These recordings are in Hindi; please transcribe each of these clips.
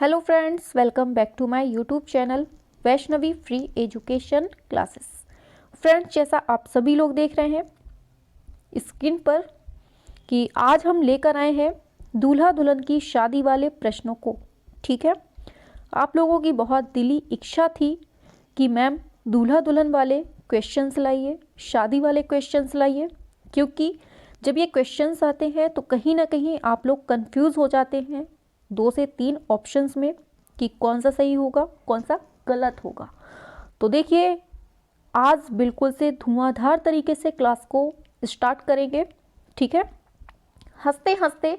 Hello friends, welcome back to my YouTube channel Vaishnavi free education classes. Friends, जैसा आप सभी लोग देख रहे हैं स्क्रीन पर कि आज हम लेकर आए हैं दूल्हा दुल्हन की शादी वाले प्रश्नों को। ठीक है, आप लोगों की बहुत दिली इच्छा थी कि मैम दूल्हा दुल्हन वाले क्वेश्चंस लाइए, शादी वाले क्वेश्चंस लाइए, क्योंकि जब ये क्वेश्चंस आते हैं तो कहीं ना कहीं आप लोग कंफ्यूज हो जाते हैं 2 से 3 ऑप्शंस में कि कौन सा सही होगा, कौन सा गलत होगा। तो देखिए, आज बिल्कुल से धुआंधार तरीके से क्लास को स्टार्ट करेंगे। ठीक है, हंसते हंसते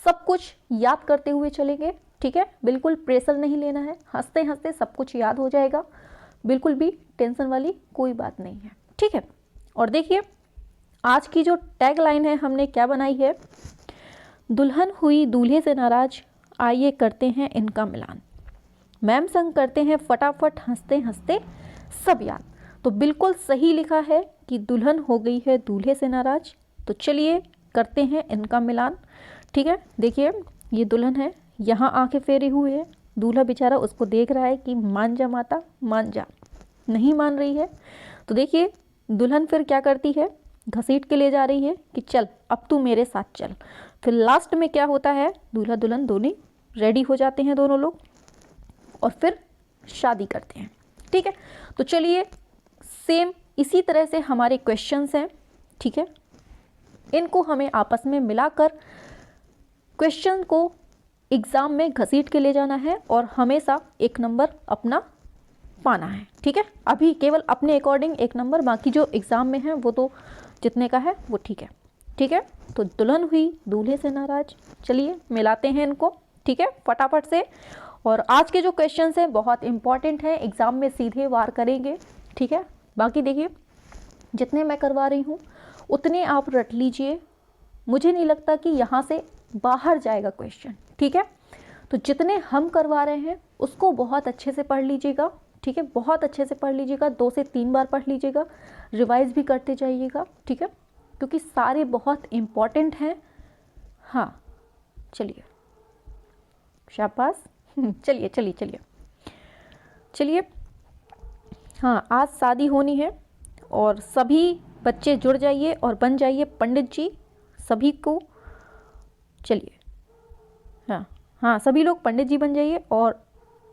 सब कुछ याद करते हुए चलेंगे। ठीक है, बिल्कुल प्रेशर नहीं लेना है, हंसते हंसते सब कुछ याद हो जाएगा, बिल्कुल भी टेंशन वाली कोई बात नहीं है। ठीक है, और देखिए आज की जो टैग लाइन है हमने क्या बनाई है, दुल्हन हुई दूल्हे से नाराज, आइए करते हैं इनका मिलान। मैम संग करते हैं फटाफट हंसते हंसते सब याद। तो बिल्कुल सही लिखा है कि दुल्हन हो गई है दूल्हे से नाराज। तो चलिए करते हैं इनका मिलान। ठीक है, देखिए ये दुल्हन है, यहाँ आंखें फेरे हुए है, दूल्हा बेचारा उसको देख रहा है कि मान जा माता मान जा, नहीं मान रही है। तो देखिए दुल्हन फिर क्या करती है, घसीट के ले जा रही है कि चल अब तू मेरे साथ चल। फिर लास्ट में क्या होता है, दूल्हा दुल्हन दोनों रेडी हो जाते हैं दोनों लोग और फिर शादी करते हैं। ठीक है, तो चलिए सेम इसी तरह से हमारे क्वेश्चंस हैं। ठीक है, इनको हमें आपस में मिलाकर क्वेश्चन को एग्ज़ाम में घसीट के ले जाना है और हमेशा 1 नंबर अपना पाना है। ठीक है, अभी केवल अपने अकॉर्डिंग 1 नंबर, बाकी जो एग्ज़ाम में है वो तो जितने का है वो ठीक है। ठीक है, तो दुल्हन हुई दूल्हे से नाराज, चलिए मिलाते हैं इनको। ठीक है, फटाफट से। और आज के जो क्वेश्चंस हैं बहुत इंपॉर्टेंट हैं, एग्ज़ाम में सीधे वार करेंगे। ठीक है, बाकी देखिए जितने मैं करवा रही हूँ उतने आप रट लीजिए, मुझे नहीं लगता कि यहाँ से बाहर जाएगा क्वेश्चन। ठीक है, तो जितने हम करवा रहे हैं उसको बहुत अच्छे से पढ़ लीजिएगा। ठीक है, बहुत अच्छे से पढ़ लीजिएगा, 2 से 3 बार पढ़ लीजिएगा, रिवाइज भी करते जाइएगा। ठीक है, क्योंकि सारे बहुत इम्पॉर्टेंट हैं। हाँ चलिए, शाबाश। चलिए चलिए चलिए चलिए। हाँ, आज शादी होनी है और सभी बच्चे जुड़ जाइए और बन जाइए पंडित जी सभी को। चलिए, हाँ हाँ, सभी लोग पंडित जी बन जाइए और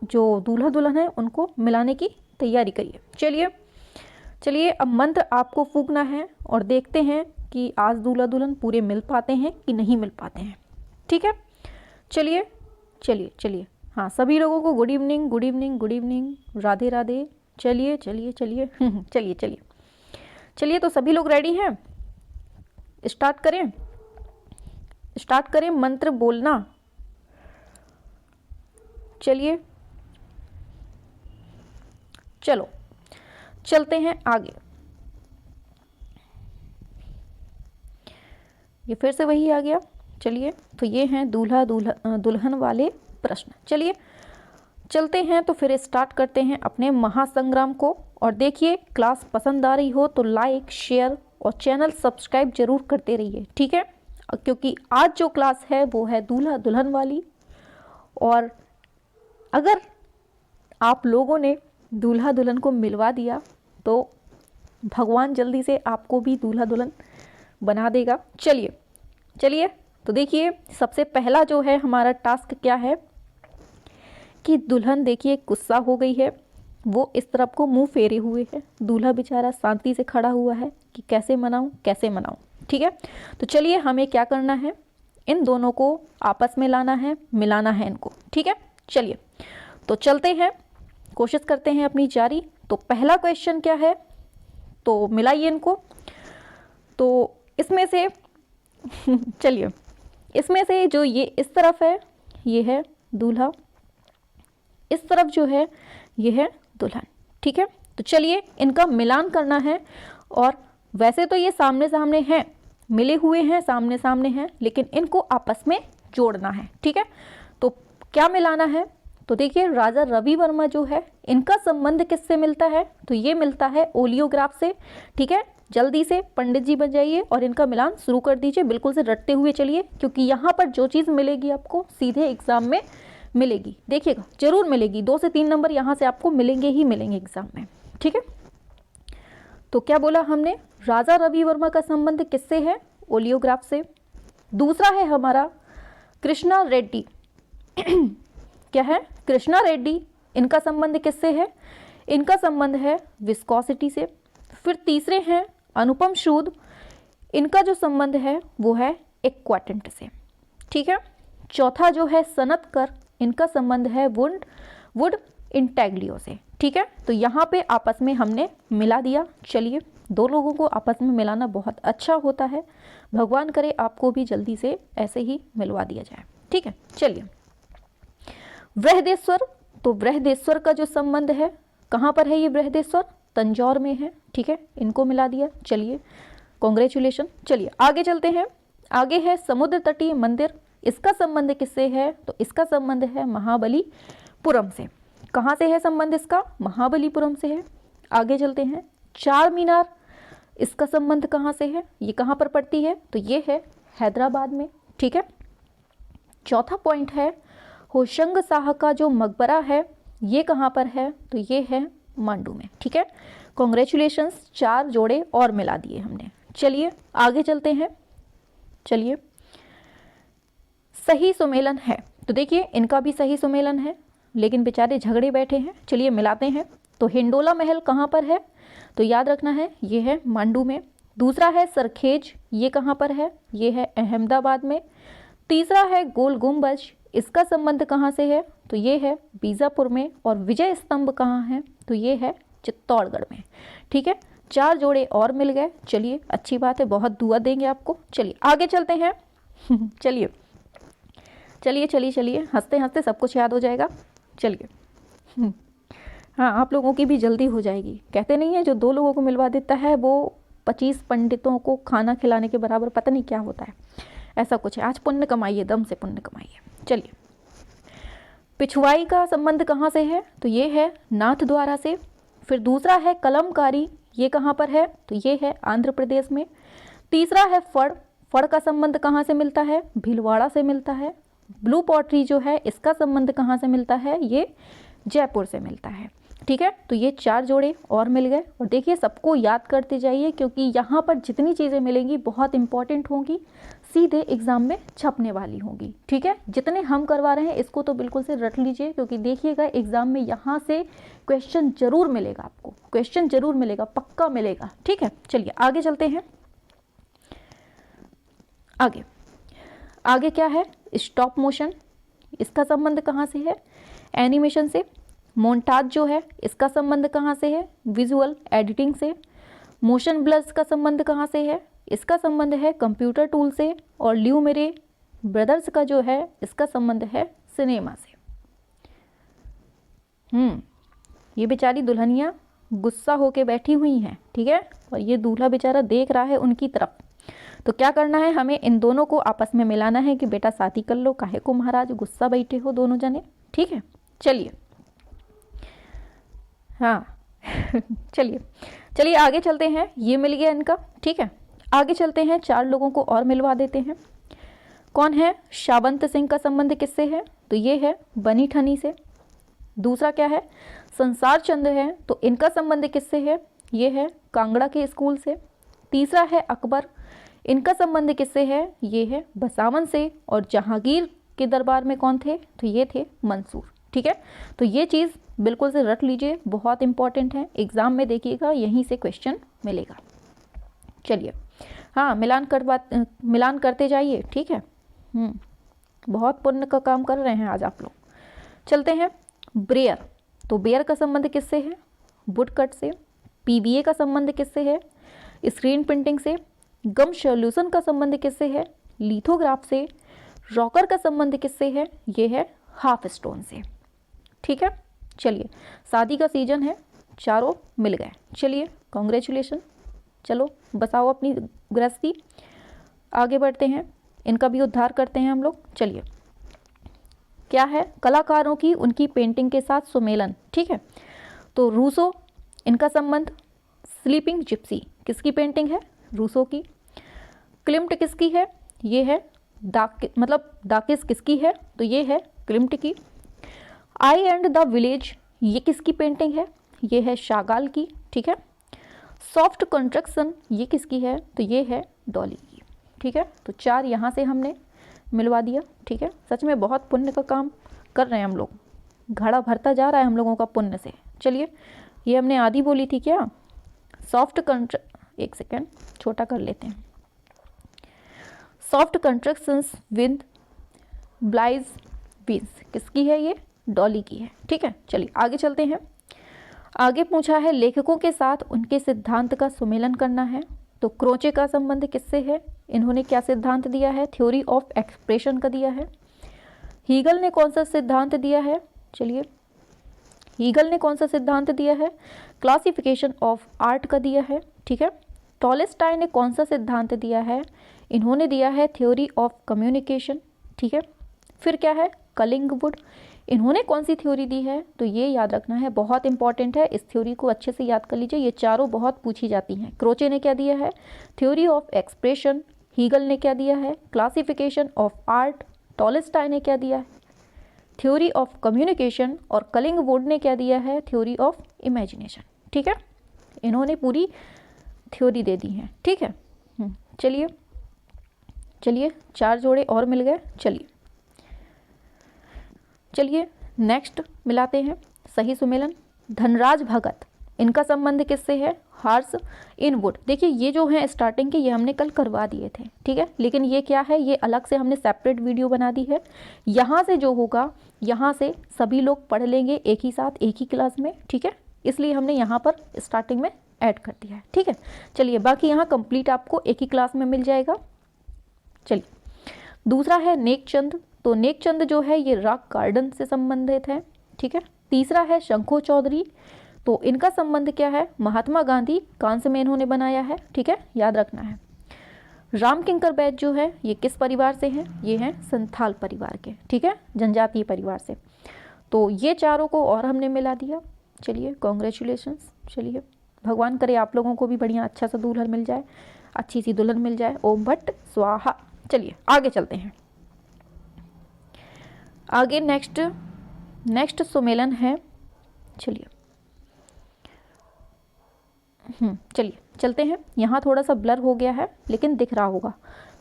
जो दूल्हा दुल्हन है उनको मिलाने की तैयारी करिए। चलिए चलिए, अब मंत्र आपको फूंकना है और देखते हैं कि आज दूल्हा दुल्हन पूरे मिल पाते हैं कि नहीं मिल पाते हैं। ठीक है, चलिए चलिए चलिए। हाँ, सभी लोगों को good evening good evening good evening, Radhe Radhe. चलिए चलिए चलिए चलिए चलिए चलिए। तो सभी लोग रेडी हैं, स्टार्ट करें, स्टार्ट करें मंत्र बोलना। चलिए चलो चलते हैं आगे। ये फिर से वही आ गया। चलिए, तो ये हैं दूल्हा दुल्हन वाले प्रश्न। चलिए चलते हैं, तो फिर स्टार्ट करते हैं अपने महासंग्राम को। और देखिए क्लास पसंद आ रही हो तो लाइक शेयर और चैनल सब्सक्राइब जरूर करते रहिए। ठीक है, क्योंकि आज जो क्लास है वो है दूल्हा दुल्हन वाली। और अगर आप लोगों ने दूल्हा दुल्हन को मिलवा दिया तो भगवान जल्दी से आपको भी दूल्हा दुल्हन बना देगा। चलिए चलिए, तो देखिए सबसे पहला जो है हमारा टास्क क्या है कि दुल्हन देखिए गुस्सा हो गई है, वो इस तरफ को मुंह फेरे हुए है, दूल्हा बेचारा शांति से खड़ा हुआ है कि कैसे मनाऊं कैसे मनाऊं। ठीक है, तो चलिए हमें क्या करना है, इन दोनों को आपस में लाना है, मिलाना है इनको। ठीक है, चलिए तो चलते हैं, कोशिश करते हैं अपनी जारी। तो पहला क्वेश्चन क्या है, तो मिलाइए इनको। तो इसमें से चलिए, इसमें से जो ये इस तरफ है ये है दूल्हा, इस तरफ जो है ये है दुल्हन। ठीक है, तो चलिए इनका मिलान करना है। और वैसे तो ये सामने सामने हैं, मिले हुए हैं, सामने सामने हैं, लेकिन इनको आपस में जोड़ना है। ठीक है, तो क्या मिलाना है, तो देखिए राजा रवि वर्मा जो है इनका संबंध किससे मिलता है, तो ये मिलता है ओलियोग्राफ से। ठीक है, जल्दी से पंडित जी बन जाइए और इनका मिलान शुरू कर दीजिए, बिल्कुल से रटते हुए चलिए, क्योंकि यहाँ पर जो चीज़ मिलेगी आपको सीधे एग्जाम में मिलेगी, देखिएगा जरूर मिलेगी, 2 से 3 नंबर यहाँ से आपको मिलेंगे ही मिलेंगे एग्जाम में, ठीक है। तो क्या बोला हमने, राजा रवि वर्मा का संबंध किससे है, ओलियोग्राफ से। दूसरा है हमारा कृष्णा रेड्डी क्या है, कृष्णा रेड्डी, इनका संबंध किससे है, इनका संबंध है विस्कोसिटी से। फिर तीसरे हैं अनुपम सूद, इनका जो संबंध है वो है एक्वाटेंट से, ठीक है। चौथा जो है सनतकर, इनका संबंध है वुड इंटैग्लियो से, ठीक है। तो यहाँ पे आपस में हमने मिला दिया। चलिए, 2 लोगों को आपस में मिलाना बहुत अच्छा होता है, भगवान करे आपको भी जल्दी से ऐसे ही मिलवा दिया जाए, ठीक है। चलिए, बृहदेश्वर, तो बृहदेश्वर का जो संबंध है, कहाँ पर है ये बृहदेश्वर, तंजौर में है, ठीक है, इनको मिला दिया। चलिए, कॉन्ग्रेचुलेशन। चलिए आगे चलते हैं। आगे है समुद्र तटीय मंदिर, इसका संबंध किससे है, तो इसका संबंध है महाबलीपुरम से। कहाँ से है संबंध इसका, महाबलीपुरम से है। आगे चलते हैं, चार मीनार, इसका संबंध कहाँ से है, ये कहाँ पर पड़ती है, तो ये है हैदराबाद में, ठीक है। चौथा पॉइंट है होशंग शाह का जो मकबरा है ये कहाँ पर है, तो ये है मांडू में, ठीक है। कॉन्ग्रेचुलेशंस, 4 जोड़े और मिला दिए हमने। चलिए आगे चलते हैं। चलिए, सही सुमेलन है, तो देखिए इनका भी सही सुमेलन है, लेकिन बेचारे झगड़े बैठे हैं। चलिए मिलाते हैं। तो हिंडोला महल कहाँ पर है, तो याद रखना है ये है मांडू में। दूसरा है सरखेज, ये कहाँ पर है, ये है अहमदाबाद में। तीसरा है गोल गुम्बज, इसका संबंध कहाँ से है, तो ये है बीजापुर में। और विजय स्तंभ कहाँ है, तो ये है चित्तौड़गढ़ में, ठीक है। 4 जोड़े और मिल गए। चलिए अच्छी बात है, बहुत दुआ देंगे आपको। चलिए आगे चलते हैं चलिए चलिए चलिए चलिए, हंसते हंसते सब कुछ याद हो जाएगा। चलिए हाँ, आप लोगों की भी जल्दी हो जाएगी। कहते नहीं है जो 2 लोगों को मिलवा देता है वो 25 पंडितों को खाना खिलाने के बराबर, पता नहीं क्या होता है, ऐसा कुछ है। आज पुण्य कमाइए, दम से पुण्य कमाइए। चलिए, पिछवाई का संबंध कहाँ से है, तो ये है नाथद्वारा से। फिर दूसरा है कलमकारी, ये कहाँ पर है, तो ये है आंध्र प्रदेश में। तीसरा है फड़, फड़ का संबंध कहाँ से मिलता है, भीलवाड़ा से मिलता है। ब्लू पॉटरी जो है इसका संबंध कहाँ से मिलता है, ये जयपुर से मिलता है, ठीक है। तो ये 4 जोड़े और मिल गए। और देखिए सबको याद करते जाइए, क्योंकि यहाँ पर जितनी चीज़ें मिलेंगी बहुत इंपॉर्टेंट होंगी, सीधे एग्जाम में छपने वाली होंगी, ठीक है। जितने हम करवा रहे हैं इसको तो बिल्कुल से रट लीजिए, क्योंकि देखिएगा एग्जाम में यहाँ से क्वेश्चन जरूर मिलेगा, आपको क्वेश्चन जरूर मिलेगा, पक्का मिलेगा, ठीक है। चलिए आगे चलते हैं। आगे आगे क्या है, स्टॉप मोशन, इसका संबंध कहाँ से है, एनिमेशन से। मोन्टाज जो है इसका संबंध कहाँ से है, विजुअल एडिटिंग से। मोशन ब्लर्स का संबंध कहाँ से है, इसका संबंध है कंप्यूटर टूल से। और ल्यूमेरे ब्रदर्स का जो है इसका संबंध है सिनेमा से। ये बेचारी दुल्हनियाँ गुस्सा होके बैठी हुई हैं, ठीक है, और ये दूल्हा बेचारा देख रहा है उनकी तरफ। तो क्या करना है, हमें इन दोनों को आपस में मिलाना है कि बेटा शादी कर लो, काहे को महाराज गुस्सा बैठे हो दोनों जने, ठीक है। चलिए हाँ चलिए चलिए आगे चलते हैं। ये मिल गया इनका, ठीक है। आगे चलते हैं, 4 लोगों को और मिलवा देते हैं। कौन है, शाबंत सिंह का संबंध किससे है, तो ये है बनी ठनी से। दूसरा क्या है, संसार चंद्र है, तो इनका संबंध किससे है, ये है कांगड़ा के स्कूल से। तीसरा है अकबर, इनका संबंध किससे है, ये है बसावन से। और जहांगीर के दरबार में कौन थे, तो ये थे मंसूर, ठीक है। तो ये चीज़ बिल्कुल से रट लीजिए, बहुत इंपॉर्टेंट है, एग्जाम में देखिएगा यहीं से क्वेश्चन मिलेगा। चलिए हाँ, मिलान करते जाइए, ठीक है। बहुत पुण्य का काम कर रहे हैं आज आप लोग। चलते हैं, ब्रेयर, तो ब्रेयर का संबंध किससे है, वुडकट से। पीवीए का संबंध किससे है, स्क्रीन प्रिंटिंग से। गम सॉल्यूशन का संबंध किससे है, लिथोग्राफ से। रॉकर का संबंध किससे है, ये है हाफ स्टोन से, ठीक है। चलिए, शादी का सीजन है, 4 मिल गए। चलिए कॉन्ग्रेचुलेशन। चलो बसाओ अपनी गृहस्थी, आगे बढ़ते हैं, इनका भी उद्धार करते हैं हम लोग। चलिए, क्या है, कलाकारों की उनकी पेंटिंग के साथ सुमेलन, ठीक है। तो रूसो, इनका संबंध। स्लीपिंग जिप्सी किसकी पेंटिंग है, रूसो की। क्लिम्ट किसकी है, ये है दाकिस किसकी है, तो ये है क्लिम्ट की। आई एंड द विलेज, ये किसकी पेंटिंग है? ये है शागाल की, ठीक है। सॉफ्ट कंस्ट्रक्शन, ये किसकी है? तो ये है डॉली की, ठीक है। तो 4 यहाँ से हमने मिलवा दिया, ठीक है। सच में बहुत पुण्य का काम कर रहे हैं हम लोग, घड़ा भरता जा रहा है हम लोगों का पुण्य से। चलिए, ये हमने आधी बोली थी क्या? सॉफ्ट एक सेकेंड छोटा कर लेते हैं। सॉफ्ट कंस्ट्रक्शंस विद ब्लाइज विंग्स, किसकी है? ये डॉली की है, ठीक है। चलिए आगे चलते हैं। आगे पूछा है लेखकों के साथ उनके सिद्धांत का सुमेलन करना है। तो क्रोचे का संबंध किससे है? इन्होंने क्या सिद्धांत दिया है? थ्योरी ऑफ एक्सप्रेशन का दिया है। हीगल ने कौन सा सिद्धांत दिया है? चलिए, हीगल ने कौन सा सिद्धांत दिया है? क्लासिफिकेशन ऑफ आर्ट का दिया है, ठीक है। टॉलस्टॉय ने कौन सा सिद्धांत दिया है? इन्होंने दिया है थ्योरी ऑफ कम्युनिकेशन, ठीक है। फिर क्या है? कलिंगवुड, इन्होंने कौन सी थ्योरी दी है? तो ये याद रखना है, बहुत इंपॉर्टेंट है, इस थ्योरी को अच्छे से याद कर लीजिए, ये चारों बहुत पूछी जाती हैं। क्रोचे ने क्या दिया है? Theory of expression. हीगल ने क्या दिया है? Classification of art. टॉलस्टॉय ने क्या दिया है? Theory of communication. और कलिंगवुड ने क्या दिया है? थ्योरी ऑफ इमेजिनेशन, ठीक है। इन्होंने पूरी थ्योरी दे दी है, ठीक है। चलिए चलिए 4 जोड़े और मिल गए। चलिए नेक्स्ट मिलाते हैं सही सुमेलन। धनराज भगत, इनका संबंध किससे है? हार्स इनवुड। देखिए ये जो है स्टार्टिंग के, ये हमने कल करवा दिए थे, ठीक है। लेकिन ये क्या है? ये अलग से हमने सेपरेट वीडियो बना दी है। यहाँ से जो होगा, यहाँ से सभी लोग पढ़ लेंगे एक ही साथ, एक ही क्लास में, ठीक है। इसलिए हमने यहाँ पर स्टार्टिंग में ऐड कर दिया है, ठीक है। चलिए, बाकी यहाँ कंप्लीट आपको एक ही क्लास में मिल जाएगा। चलिए, दूसरा है नेकचंद। तो नेकचंद जो है ये रॉक गार्डन से संबंधित है, ठीक है। तीसरा है शंखो चौधरी। तो इनका संबंध क्या है? महात्मा गांधी कांस्य में इन्होंने बनाया है, ठीक है, याद रखना है। राम किंकर बैज जो है ये किस परिवार से हैं? ये हैं संथाल परिवार के, ठीक है, जनजातीय परिवार से। तो ये चारों को और हमने मिला दिया। चलिए, कॉन्ग्रेचुलेशंस। चलिए, भगवान करे आप लोगों को भी बढ़िया अच्छा सा दुल्हन मिल जाए, अच्छी सी दुल्हन मिल जाए। ओम भट्ट स्वाहा। चलिए आगे चलते हैं। आगे नेक्स्ट सुमेलन है। चलिए चलिए चलते हैं। यहाँ थोड़ा सा ब्लर हो गया है लेकिन दिख रहा होगा।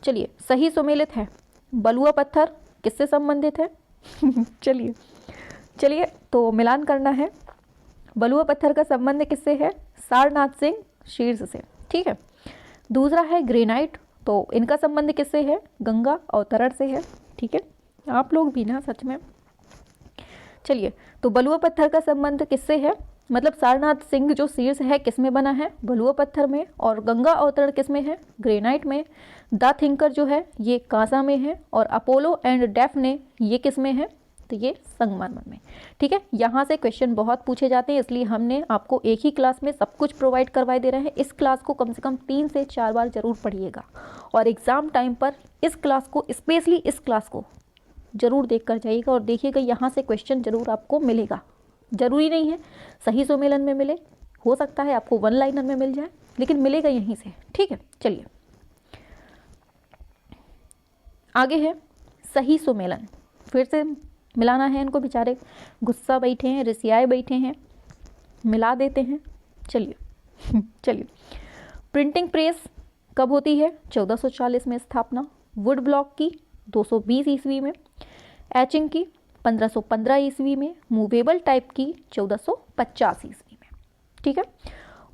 चलिए, सही सुमेलित है बलुआ पत्थर, किससे संबंधित है? चलिए तो मिलान करना है। बलुआ पत्थर का संबंध किससे है? सारनाथ सिंह शीर्ष से, ठीक है। दूसरा है ग्रेनाइट। तो इनका संबंध किससे है? गंगा अवतरण से है, ठीक है। आप लोग भी ना सच में। चलिए, तो बलुआ पत्थर का संबंध किससे है? मतलब सारनाथ सिंह जो शीर्ष है किस में बना है? बलुआ पत्थर में। और गंगा अवतरण किस में है? ग्रेनाइट में। द थिंकर जो है ये कांसा में है। और अपोलो एंड डेफने ये किस में है? तो ये संगमरमर में, ठीक है। यहाँ से क्वेश्चन बहुत पूछे जाते हैं, इसलिए हमने आपको एक ही क्लास में सब कुछ प्रोवाइड करवाए दे रहे हैं। इस क्लास को कम से कम 3 से 4 बार जरूर पढ़िएगा और एग्ज़ाम टाइम पर इस क्लास को, स्पेशली इस क्लास को जरूर देख कर जाइएगा और देखिएगा यहाँ से क्वेश्चन जरूर आपको मिलेगा। ज़रूरी नहीं है सही सुमेलन में मिले, हो सकता है आपको 1 लाइनर में मिल जाए, लेकिन मिलेगा यहीं से, ठीक है। चलिए आगे है सही सुमेलन। फिर से मिलाना है इनको, बेचारे गुस्सा बैठे हैं, रिसियाए बैठे हैं, मिला देते हैं। चलिए प्रिंटिंग प्रेस कब होती है? 1440 में स्थापना। वुड ब्लॉक की 220 ईस्वी में। एचिंग की 1515 ईस्वी में। मूवेबल टाइप की 1450 ईस्वी में, ठीक है।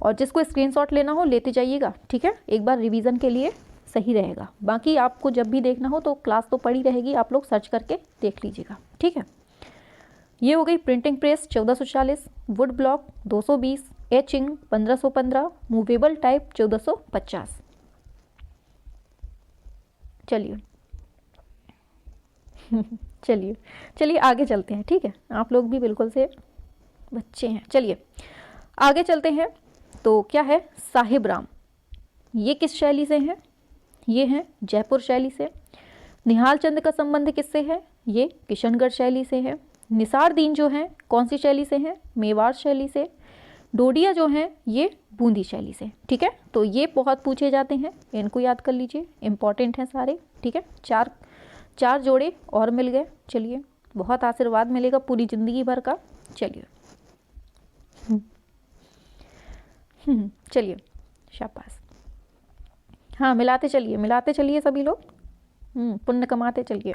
और जिसको स्क्रीनशॉट लेना हो लेते जाइएगा, ठीक है, एक बार रिवीजन के लिए सही रहेगा। बाकी आपको जब भी देखना हो तो क्लास तो पड़ी रहेगी, आप लोग सर्च करके देख लीजिएगा, ठीक है। ये हो गई printing press 1440, would block 220, etching 1515, movable type 1450। चलिए आगे चलते हैं, ठीक है। आप लोग भी बिल्कुल से बच्चे हैं। चलिए आगे चलते हैं। तो क्या है? साहिब राम, ये किस शैली से हैं? ये हैं जयपुर शैली से। निहाल चंद का संबंध किससे है? ये किशनगढ़ शैली से है। निसार दीन जो हैं कौन सी शैली से हैं? मेवाड़ शैली से। डोडिया जो हैं ये बूंदी शैली से, ठीक है। तो ये बहुत पूछे जाते हैं, इनको याद कर लीजिए, इंपॉर्टेंट हैं सारे, ठीक है। चार जोड़े और मिल गए। चलिए बहुत आशीर्वाद मिलेगा पूरी ज़िंदगी भर का। चलिए चलिए शाबाश। हाँ मिलाते चलिए सभी लोग, पुण्य कमाते चलिए।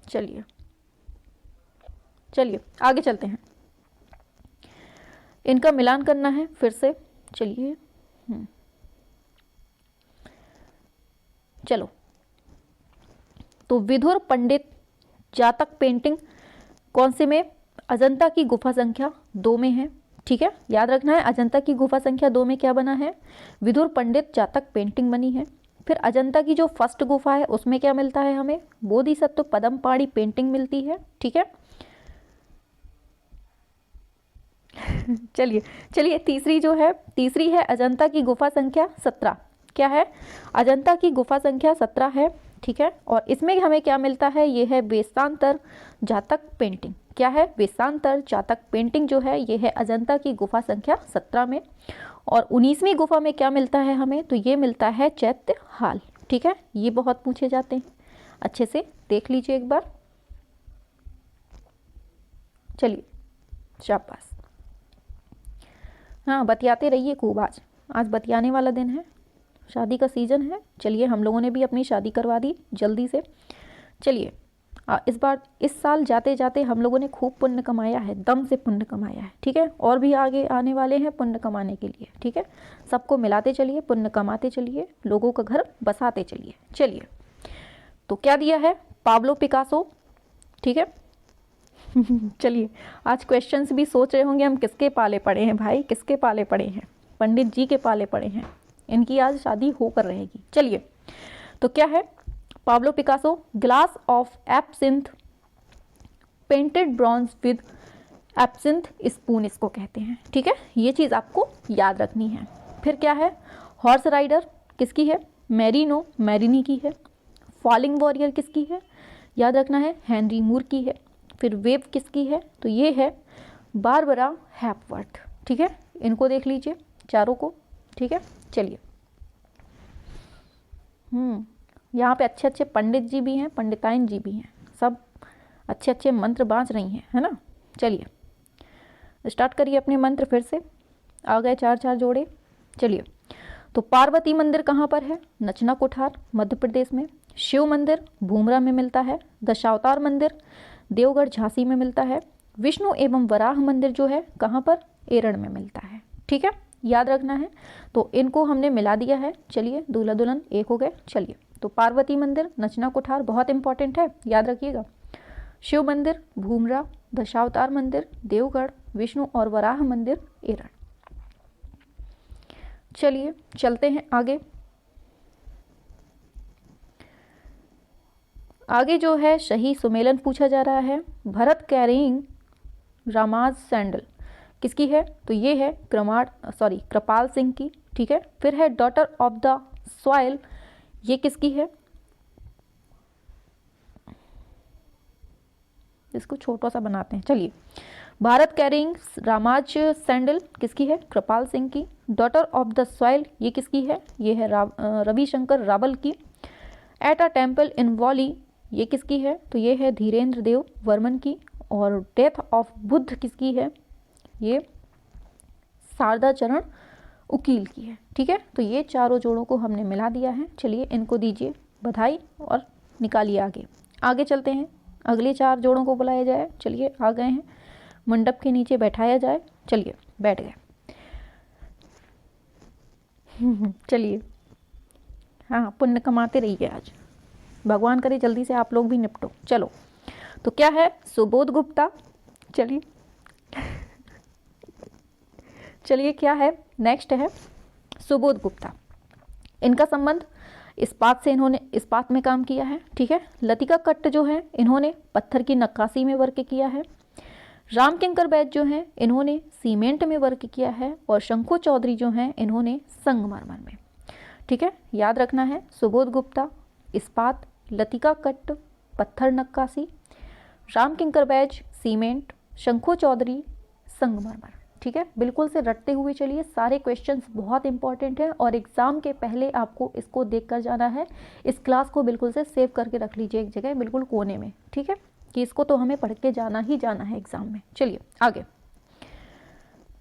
चलिए चलिए आगे चलते हैं, इनका मिलान करना है फिर से। चलिए चलो, तो विदुर पंडित जातक पेंटिंग कौन से में? अजंता की गुफा संख्या 2 में है। ठीक है, याद रखना है अजंता की गुफा संख्या 2 में क्या बना है? विदुर पंडित जातक पेंटिंग बनी है। फिर अजंता की जो फर्स्ट गुफा है उसमें क्या मिलता है हमें? बोधिसत्व पद्मपाणि पेंटिंग मिलती है। ठीक है चलिए चलिए, तीसरी है अजंता की गुफा संख्या 17। क्या है? अजंता की गुफा संख्या 17 है। ठीक है, और इसमें हमें क्या मिलता है? ये है वेशांतर जातक पेंटिंग। क्या है? वेशांतर जातक पेंटिंग जो है ये है अजंता की गुफा संख्या 17 में। और 19वीं गुफा में क्या मिलता है हमें? तो ये मिलता है चैत्य हाल। ठीक है, ये बहुत पूछे जाते हैं, अच्छे से देख लीजिए एक बार। चलिए शाबाश। हाँ बतियाते रहिए खूब, आज बतियाने वाला दिन है, शादी का सीज़न है। चलिए हम लोगों ने भी अपनी शादी करवा दी जल्दी से। चलिए इस साल जाते जाते हम लोगों ने खूब पुण्य कमाया है, दम से पुण्य कमाया है। ठीक है, और भी आगे आने वाले हैं पुण्य कमाने के लिए। ठीक है, सबको मिलाते चलिए, पुण्य कमाते चलिए, लोगों का घर बसाते चलिए। चलिए तो क्या दिया है? Pablo Picasso. ठीक है चलिए, आज क्वेश्चंस भी सोच रहे होंगे हम किसके पाले पड़े हैं भाई, किसके पाले पड़े हैं? पंडित जी के पाले पड़े हैं, इनकी आज शादी होकर रहेगी। चलिए तो क्या है? Pablo Picasso glass of absinthe painted bronze with absinthe spoon इसको कहते हैं। ठीक है, ये चीज़ आपको याद रखनी है। फिर क्या है? हॉर्स राइडर किसकी है? मैरिनो मैरिनी की है। फॉलिंग वॉरियर किसकी है? याद रखना है हेनरी मूर की है। फिर वेव किसकी है? तो ये है बारबरा हैपवर्थ। ठीक है, इनको देख लीजिए चारों को। ठीक है, चलिए यहाँ पे अच्छे अच्छे पंडित जी भी हैं, पंडिताइन जी भी हैं, सब अच्छे अच्छे मंत्र बाँच रही हैं, है ना। चलिए स्टार्ट करिए अपने मंत्र फिर से। आ गए 4 जोड़े। चलिए तो पार्वती मंदिर कहाँ पर है? नचना कोठार मध्य प्रदेश में। शिव मंदिर भूमरा में मिलता है। दशावतार मंदिर देवगढ़ झांसी में मिलता है। विष्णु एवं वराह मंदिर जो है कहाँ पर? एरण में मिलता है। ठीक है, याद रखना है। तो इनको हमने मिला दिया है। चलिए दूल्हा दुल्हन एक हो गए। चलिए तो पार्वती मंदिर नचना कोठार बहुत इंपॉर्टेंट है, याद रखिएगा। शिव मंदिर भूमरा, दशावतार मंदिर देवगढ़, विष्णु और वराह मंदिर एरण। चलिए चलते हैं आगे। आगे जो है सही सुमेलन पूछा जा रहा है। भरत कैरिंग रामाज सैंडल किसकी है? तो ये है कृपाल सिंह की। ठीक है, फिर है डॉटर ऑफ द सॉइल, ये किसकी है? इसको छोटा सा बनाते हैं। चलिए भारत कैरिंग रामाज सैंडल किसकी है? कृपाल सिंह की। डॉटर ऑफ द सॉइल ये किसकी है? ये है रविशंकर रावल की। At a temple in Wally ये किसकी है? तो ये है धीरेन्द्र देव वर्मन की। और डेथ ऑफ बुद्ध किसकी है? ये शारदा चरण उकील की है। ठीक है, तो ये चारों जोड़ों को हमने मिला दिया है। चलिए इनको दीजिए बधाई और निकालिए आगे। आगे चलते हैं, अगले 4 जोड़ों को बुलाया जाए। चलिए आ गए हैं, मंडप के नीचे बैठाया जाए। चलिए बैठ गए। चलिए हाँ पुण्य कमाते रहिए, आज भगवान करे जल्दी से आप लोग भी निपटो। चलो तो क्या है? सुबोध गुप्ता। चलिए चलिए क्या है? नेक्स्ट है सुबोध गुप्ता। इनका संबंध इस्पात से, इन्होंने इस्पात में काम किया है। ठीक है, लतिका कट्ट जो है इन्होंने पत्थर की नक्काशी में वर्क किया है। राम किंकर बैद जो हैं इन्होंने सीमेंट में वर्क किया है। और शंखु चौधरी जो हैं इन्होंने संगमरमर में। ठीक है, याद रखना है सुबोध गुप्ता इस्पात, लतिका कट्ट पत्थर नक्काशी, राम किंकर बैज सीमेंट, शंखु चौधरी संगमरमर। ठीक है, बिल्कुल से रटते हुए चलिए, सारे क्वेश्चंस बहुत इंपॉर्टेंट हैं और एग्ज़ाम के पहले आपको इसको देख कर जाना है। इस क्लास को बिल्कुल से सेव करके रख लीजिए एक जगह बिल्कुल कोने में, ठीक है, कि इसको तो हमें पढ़ के जाना ही जाना है एग्ज़ाम में। चलिए आगे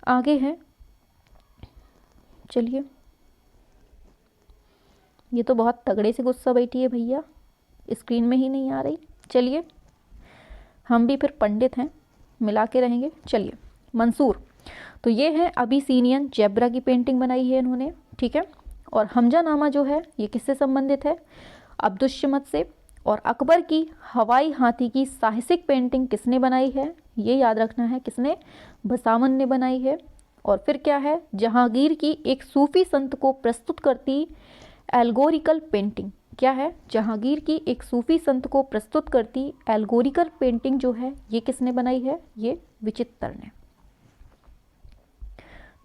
आगे है, चलिए ये तो बहुत तगड़े से गुस्सा बैठी है भैया, स्क्रीन में ही नहीं आ रही। चलिए हम भी फिर पंडित हैं, मिला के रहेंगे। चलिए मंसूर, तो ये है अबिसीनियन जेब्रा की पेंटिंग बनाई है इन्होंने, ठीक है। और हमजा नामा जो है ये किससे संबंधित है? अब्दुस्समद से। और अकबर की हवाई हाथी की साहसिक पेंटिंग किसने बनाई है? ये याद रखना है, किसने? बसावन ने बनाई है। और फिर क्या है? जहांगीर की एक सूफी संत को प्रस्तुत करती एल्गोरिकल पेंटिंग, क्या है? जहांगीर की एक सूफी संत को प्रस्तुत करती एल्गोरिकल पेंटिंग जो है ये किसने बनाई है? ये विचित्र ने।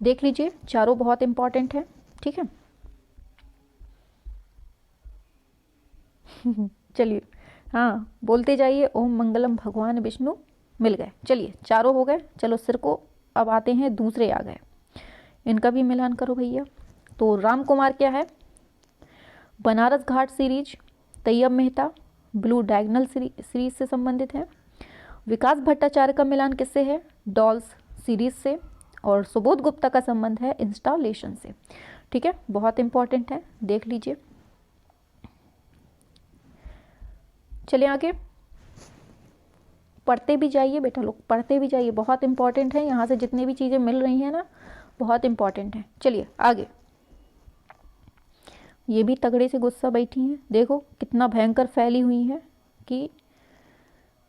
देख लीजिए, चारों बहुत इंपॉर्टेंट है, ठीक है। चलिए हाँ, बोलते जाइए, ओम मंगलम भगवान विष्णु, मिल गए। चलिए चारों हो गए। चलो सिर को अब आते हैं दूसरे आ गए, इनका भी मिलान करो भैया। तो राम कुमार क्या है? Banaras Ghat series, Tyeb Mehta blue diagonal series से संबंधित है। विकास भट्टाचार्य का मिलान किससे है? डॉल्स सीरीज से। और सुबोध गुप्ता का संबंध है इंस्टॉलेशन से, ठीक है, बहुत इंपॉर्टेंट है, देख लीजिए। चलिए आगे, पढ़ते भी जाइए बेटा लोग, पढ़ते भी जाइए, बहुत इंपॉर्टेंट है। यहाँ से जितनी भी चीज़ें मिल रही हैं ना, बहुत इंपॉर्टेंट है। चलिए आगे, ये भी तगड़े से गुस्सा बैठी हैं, देखो कितना भयंकर फैली हुई है कि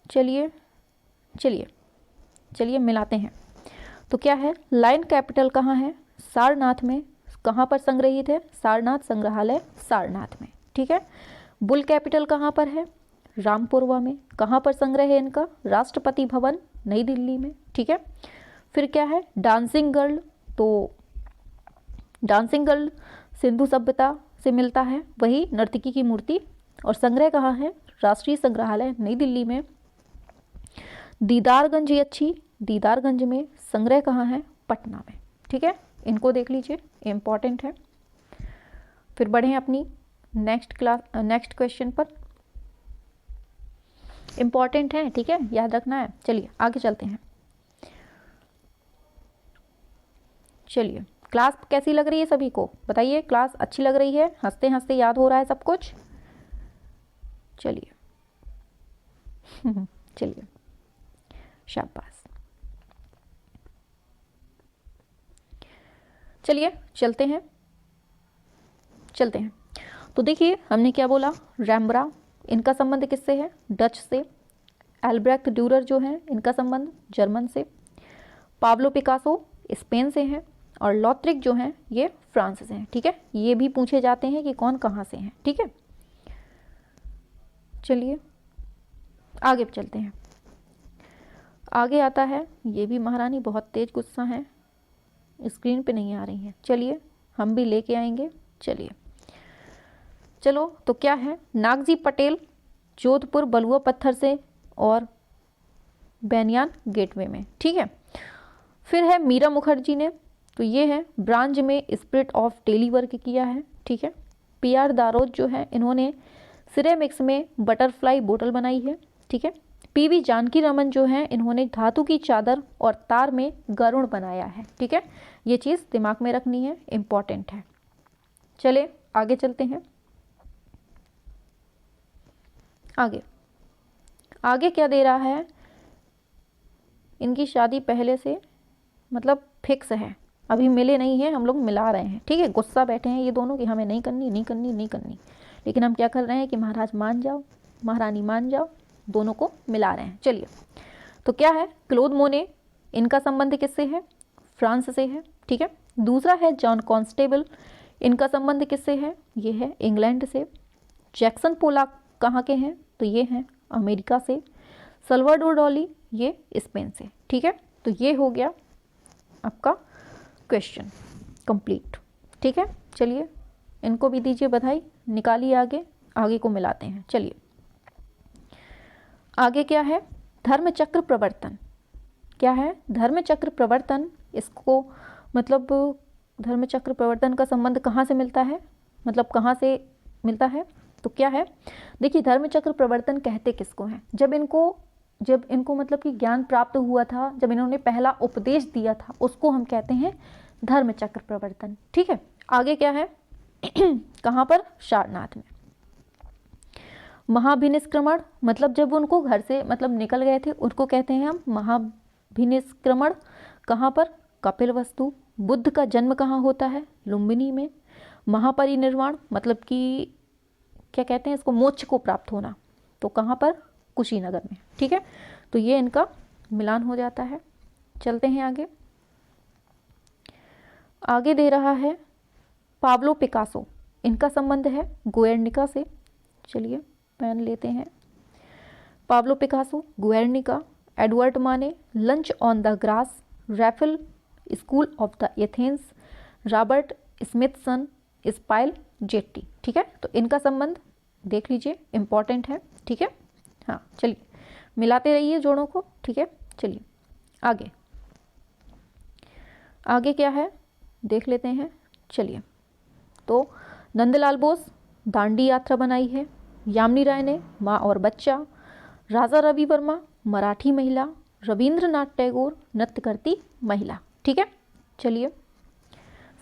चलिए चलिए चलिए मिलाते हैं। तो क्या है? लायन कैपिटल कहाँ है? सारनाथ में। कहाँ पर संग्रहित है? सारनाथ संग्रहालय सारनाथ में, ठीक है। बुल कैपिटल कहाँ पर है? रामपुरवा में। कहाँ पर संग्रह है इनका? राष्ट्रपति भवन नई दिल्ली में, ठीक है। फिर क्या है? डांसिंग गर्ल, तो डांसिंग गर्ल सिंधु सभ्यता से मिलता है, वही नर्तकी की मूर्ति। और संग्रह कहाँ है? राष्ट्रीय संग्रहालय नई दिल्ली में। दीदारगंज, ये अच्छी, दीदारगंज में। संग्रह कहाँ है? पटना में, ठीक है। इनको देख लीजिए, इम्पॉर्टेंट है। फिर बढ़ें अपनी नेक्स्ट क्वेश्चन पर, इम्पॉर्टेंट है, ठीक है, याद रखना है। चलिए आगे चलते हैं। चलिए, क्लास कैसी लग रही है सभी को? बताइए, क्लास अच्छी लग रही है? हंसते हंसते याद हो रहा है सब कुछ? चलिए चलिए, शाबाश। चलिए चलते हैं चलते हैं। तो देखिए हमने क्या बोला, रैम्ब्रा, इनका संबंध किससे है? डच से। एल्ब्रेक्ट ड्यूरर जो है, इनका संबंध जर्मन से। पाब्लो पिकासो स्पेन से हैं। और लॉथरिक जो हैं ये फ्रांस से हैं, ठीक है। ये भी पूछे जाते हैं कि कौन कहाँ से हैं, ठीक है। चलिए आगे चलते हैं। आगे आता है, ये भी महारानी बहुत तेज गुस्सा है, स्क्रीन पे नहीं आ रही हैं, चलिए हम भी लेके आएंगे। चलिए चलो, तो क्या है? नागजी पटेल, जोधपुर बलुआ पत्थर से और बैनियान गेटवे में, ठीक है। फिर है मीरा मुखर्जी ने, तो ये है ब्रांच में स्पिरिट ऑफ डेली वर्क किया है, ठीक है। PR दारोद जो है, इन्होंने सिरेमिक्स में बटरफ्लाई बोतल बनाई है, ठीक है। PV जानकी रमन जो है, इन्होंने धातु की चादर और तार में गरुड़ बनाया है, ठीक है। ये चीज़ दिमाग में रखनी है, इम्पॉर्टेंट है। चले आगे चलते हैं। आगे आगे क्या दे रहा है? इनकी शादी पहले से मतलब फिक्स है, अभी मिले नहीं हैं, हम लोग मिला रहे हैं, ठीक है। गुस्सा बैठे हैं ये दोनों कि हमें नहीं करनी नहीं करनी नहीं करनी, लेकिन हम क्या कर रहे हैं कि महाराज मान जाओ, महारानी मान जाओ, दोनों को मिला रहे हैं। चलिए, तो क्या है? क्लोद मोने, इनका संबंध किससे है? फ्रांस से है, ठीक है। दूसरा है जॉन कॉन्स्टेबल, इनका संबंध किससे है? ये है इंग्लैंड से। जैक्सन पोलाक कहाँ के हैं? तो ये हैं अमेरिका से। सल्वाडोर डॉली, ये स्पेन से, ठीक है। तो ये हो गया आपका क्वेश्चन कंप्लीट, ठीक है। चलिए इनको भी दीजिए बधाई, निकालिए आगे, आगे को मिलाते हैं। चलिए आगे क्या है? धर्मचक्र प्रवर्तन, क्या है? धर्मचक्र प्रवर्तन इसको मतलब धर्मचक्र प्रवर्तन का संबंध कहाँ से मिलता है, मतलब कहाँ से मिलता है, तो क्या है, देखिए धर्मचक्र प्रवर्तन कहते किसको हैं, जब इनको मतलब कि ज्ञान प्राप्त हुआ था, जब इन्होंने पहला उपदेश दिया था, उसको हम कहते हैं धर्मचक्र प्रवर्तन। ठीक है, आगे क्या है कहाँ पर, सारनाथ में। महाभिनिष्क्रमण मतलब जब उनको घर से मतलब निकल गए थे, उसको कहते हैं हम महाभिनिष्क्रमण। कहाँ पर, कपिलवस्तु। बुद्ध का जन्म कहाँ होता है, लुम्बिनी में। महापरिनिर्वाण मतलब कि क्या कहते हैं इसको, मोक्ष को प्राप्त होना, तो कहाँ पर, कुशीनगर में। ठीक है, तो ये इनका मिलान हो जाता है। चलते हैं आगे। आगे दे रहा है पाब्लो पिकासो, इनका संबंध है गुएर्निका से। चलिए पेन लेते हैं। Pablo Picasso, Guernica. एडवर्ड माने, lunch on the grass. Raphael, school of the Athens. Robert Smithson, स्पाइल jetty. ठीक है, तो इनका संबंध देख लीजिए, इंपॉर्टेंट है। ठीक है, हाँ चलिए मिलाते रहिए जोड़ों को। ठीक है, चलिए आगे। आगे क्या है देख लेते हैं। चलिए, तो नंदलाल बोस दांडी यात्रा बनाई है। यामिनी राय ने माँ और बच्चा। राजा रवि वर्मा मराठी महिला। रविंद्रनाथ टैगोर नृत्य करती महिला। ठीक है, चलिए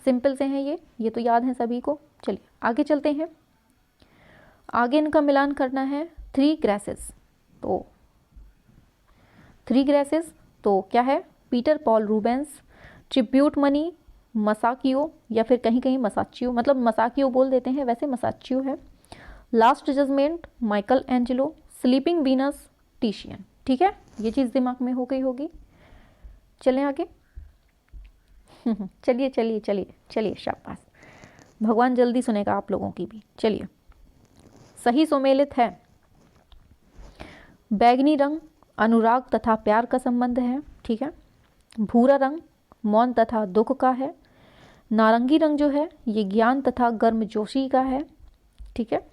सिंपल से हैं ये तो याद है सभी को। चलिए आगे चलते हैं। आगे इनका मिलान करना है थ्री ग्रेसेस। तो थ्री ग्रेसेस तो क्या है, Peter Paul Rubens. Tribute money, Masaccio या फिर कहीं कहीं मसाचियो, मतलब मसाकियो बोल देते हैं, वैसे मसाचियो है। Last judgment, Michelangelo. Sleeping Venus, Titian. ठीक है, ये चीज़ दिमाग में हो गई होगी। चलें आगे। चलिए चलिए चलिए चलिए, शाबाश, भगवान जल्दी सुनेगा आप लोगों की भी। चलिए, सही सुमेलित है। बैगनी रंग अनुराग तथा प्यार का संबंध है। ठीक है, भूरा रंग मौन तथा दुख का है। नारंगी रंग जो है ये ज्ञान तथा गर्मजोशी का है। ठीक है,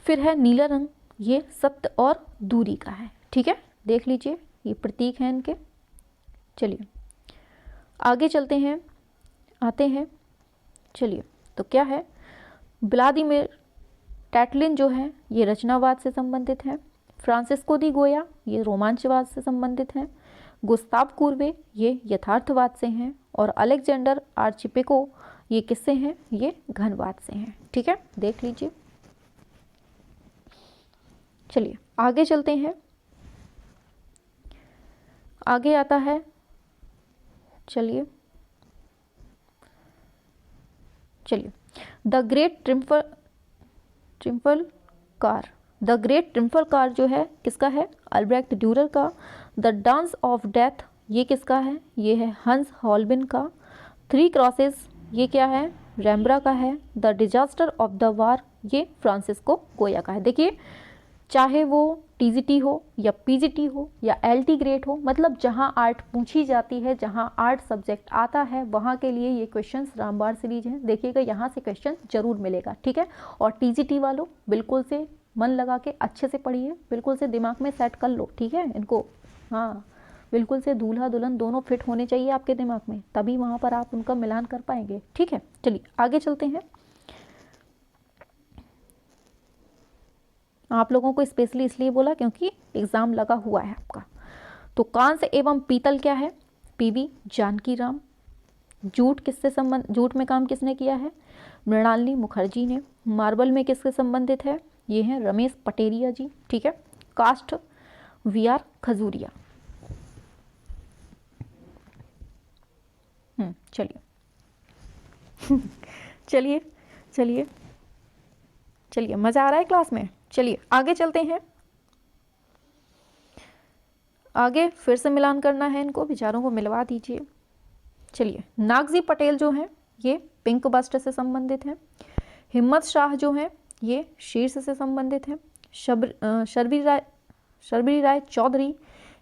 फिर है नीला रंग, ये सत्य और दूरी का है। ठीक है, देख लीजिए ये प्रतीक हैं इनके। चलिए आगे चलते हैं, आते हैं। चलिए, तो क्या है, व्लादिमीर टैटलिन जो है ये रचनावाद से संबंधित है। फ्रांसिस्को दी गोया ये रोमांचवाद से संबंधित हैं। गुस्ताव कुर्वे ये यथार्थवाद से हैं। और अलेक्जेंडर आर्चिपेको ये किससे हैं, ये घनवाद से हैं। ठीक है, देख लीजिए। चलिए आगे चलते हैं। आगे आता है, चलिए the great triumphal car. The great triumphal car जो है किसका है, अल्ब्रेक्ट ड्यूरर का। द डांस ऑफ डेथ ये किसका है, ये है हंस हॉलबिन का। थ्री क्रॉसेस ये क्या है, रैम्ब्रा का है। The disaster of the war ये फ्रांसिस्को गोया का है। देखिए, चाहे वो टीजीटी हो या पीजीटी हो या एलटी ग्रेड हो, मतलब जहाँ आर्ट पूछी जाती है, जहाँ आर्ट सब्जेक्ट आता है, वहाँ के लिए ये क्वेश्चंस रामबाण सीरीज हैं। देखिएगा, यहाँ से क्वेश्चन जरूर मिलेगा। ठीक है, और टीजीटी वालों बिल्कुल से मन लगा के अच्छे से पढ़िए, बिल्कुल से दिमाग में सेट कर लो। ठीक है इनको, हाँ बिल्कुल से दूल्हा दुल्हन दोनों फिट होने चाहिए आपके दिमाग में, तभी वहाँ पर आप उनका मिलान कर पाएंगे। ठीक है, चलिए आगे चलते हैं। आप लोगों को स्पेशली इसलिए बोला क्योंकि एग्ज़ाम लगा हुआ है आपका। तो कांस्य एवं पीतल क्या है, पीवी जानकी राम। जूट किससे संबंध, जूट में काम किसने किया है, मृणालिनी मुखर्जी ने। मार्बल में किससे संबंधित है, ये हैं रमेश पटेरिया जी। ठीक है, कास्ट वी.आर. खजूरिया। चलिए चलिए चलिए चलिए, मज़ा आ रहा है क्लास में। चलिए आगे चलते हैं। आगे फिर से मिलान करना है, इनको विचारों को मिलवा दीजिए। चलिए, नागजी पटेल जो हैं ये पिंक बस्ट से संबंधित हैं। हिम्मत शाह जो हैं ये शीर्ष से संबंधित हैं। शर्बरी राय चौधरी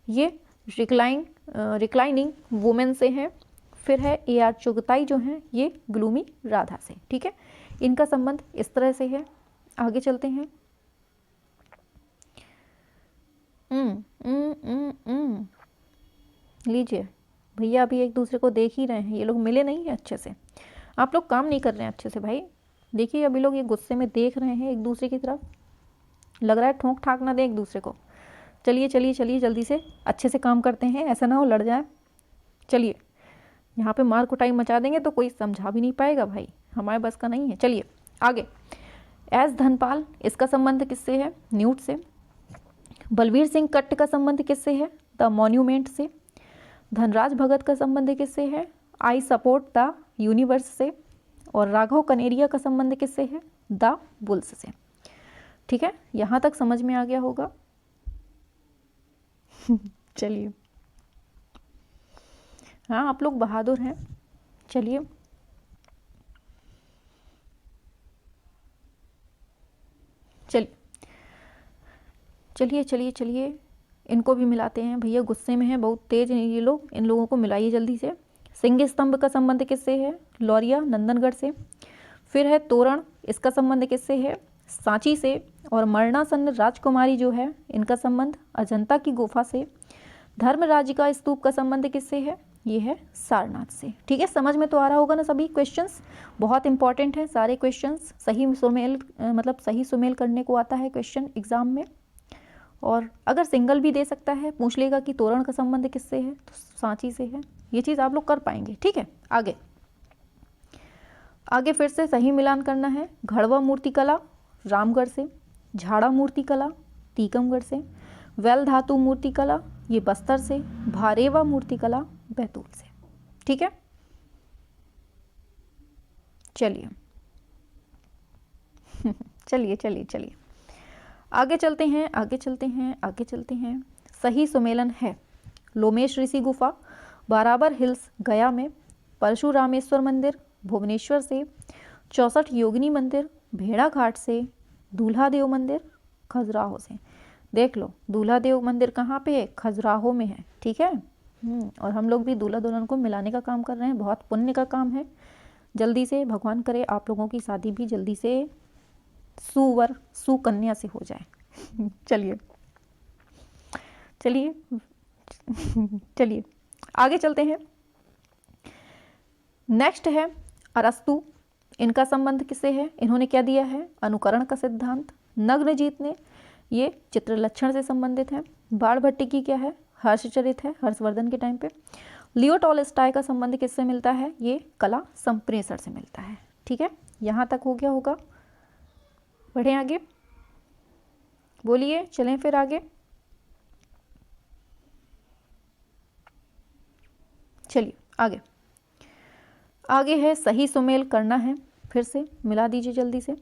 ये रिक्लाइनिंग वुमेन से हैं। फिर है A.R. चुगताई जो हैं ये ग्लूमी राधा से। ठीक है, इनका संबंध इस तरह से है। आगे चलते हैं। लीजिए भैया अभी एक दूसरे को देख ही रहे हैं, ये लोग मिले नहीं हैं अच्छे से, आप लोग काम नहीं कर रहे हैं अच्छे से भाई। देखिए अभी लोग ये गुस्से में देख रहे हैं एक दूसरे की तरफ, लग रहा है ठोंक ठाक ना दें एक दूसरे को। चलिए चलिए चलिए जल्दी से अच्छे से काम करते हैं, ऐसा ना हो लड़ जाए। चलिए यहाँ पे मार कुटाई मचा देंगे तो कोई समझा भी नहीं पाएगा भाई, हमारे बस का नहीं है। चलिए आगे। एस धनपाल, इसका संबंध किससे है? न्यूट से। बलवीर सिंह कट्ट का संबंध किससे है? द मॉन्यूमेंट से। धनराज भगत का संबंध किससे है? आई सपोर्ट द यूनिवर्स से। और राघव कनेरिया का संबंध किससे है? द बुल्स से। ठीक है, यहाँ तक समझ में आ गया होगा। चलिए, हाँ आप लोग बहादुर हैं। चलिए चलिए चलिए चलिए चलिए इनको भी मिलाते हैं, भैया गुस्से में हैं, बहुत तेज हैं ये लोग, इन लोगों को मिलाइए जल्दी से। सिंह स्तंभ का संबंध किससे है? लौरिया नंदनगढ़ से। फिर है तोरण, इसका संबंध किससे है? सांची से। और मरणासन्न राजकुमारी जो है, इनका संबंध अजंता की गुफा से। धर्मराज का स्तूप का संबंध किससे है? ये है सारनाथ से। ठीक है, समझ में तो आ रहा होगा ना सभी क्वेश्चंस, बहुत इंपॉर्टेंट हैं सारे क्वेश्चंस, सही सुमेल मतलब सही सुमेल करने को आता है क्वेश्चन एग्जाम में। और अगर सिंगल भी दे सकता है, पूछ लेगा कि तोरण का संबंध किससे है, तो सांची से है। ये चीज़ आप लोग कर पाएंगे। ठीक है, आगे आगे फिर से सही मिलान करना है। घड़वा मूर्तिकला रामगढ़ से। झाड़ा मूर्तिकला टीकमगढ़ से। वेल धातु मूर्तिकला ये बस्तर से। भारेवा मूर्तिकला बैतूल से। ठीक है, चलिए चलिए चलिए चलिए आगे चलते हैं, आगे चलते हैं, आगे चलते हैं। सही सुमेलन है लोमेश ऋषि गुफा, बाराबर हिल्स गया में। परशुरामेश्वर मंदिर भुवनेश्वर से। 64 योगिनी मंदिर भेड़ा घाट से। दूल्हा देव मंदिर खजुराहो से। देख लो दूल्हा देव मंदिर कहाँ पे है? खजुराहो में है। ठीक है, और हम लोग भी दूल्हा दुल्हन को मिलाने का काम कर रहे हैं, बहुत पुण्य का काम है। जल्दी से भगवान करे आप लोगों की शादी भी जल्दी से सुवर सुकन्या से हो जाए। चलिए चलिए चलिए आगे चलते हैं। नेक्स्ट है अरस्तु, इनका संबंध किससे है? इन्होंने क्या दिया है? अनुकरण का सिद्धांत। नग्नजीत ने ये चित्रलक्षण से संबंधित है। बाणभट्टिकी क्या है? हर्षचरित है, हर्षवर्धन के टाइम पे। लियो टॉलस्टॉय का संबंध किससे मिलता है? ये कला संप्रेषण से मिलता है। ठीक है, यहाँ तक हो गया होगा। बढ़े आगे, बोलिए, चलें फिर आगे। चलिए आगे आगे है सही सुमेल करना है, फिर से मिला दीजिए जल्दी से।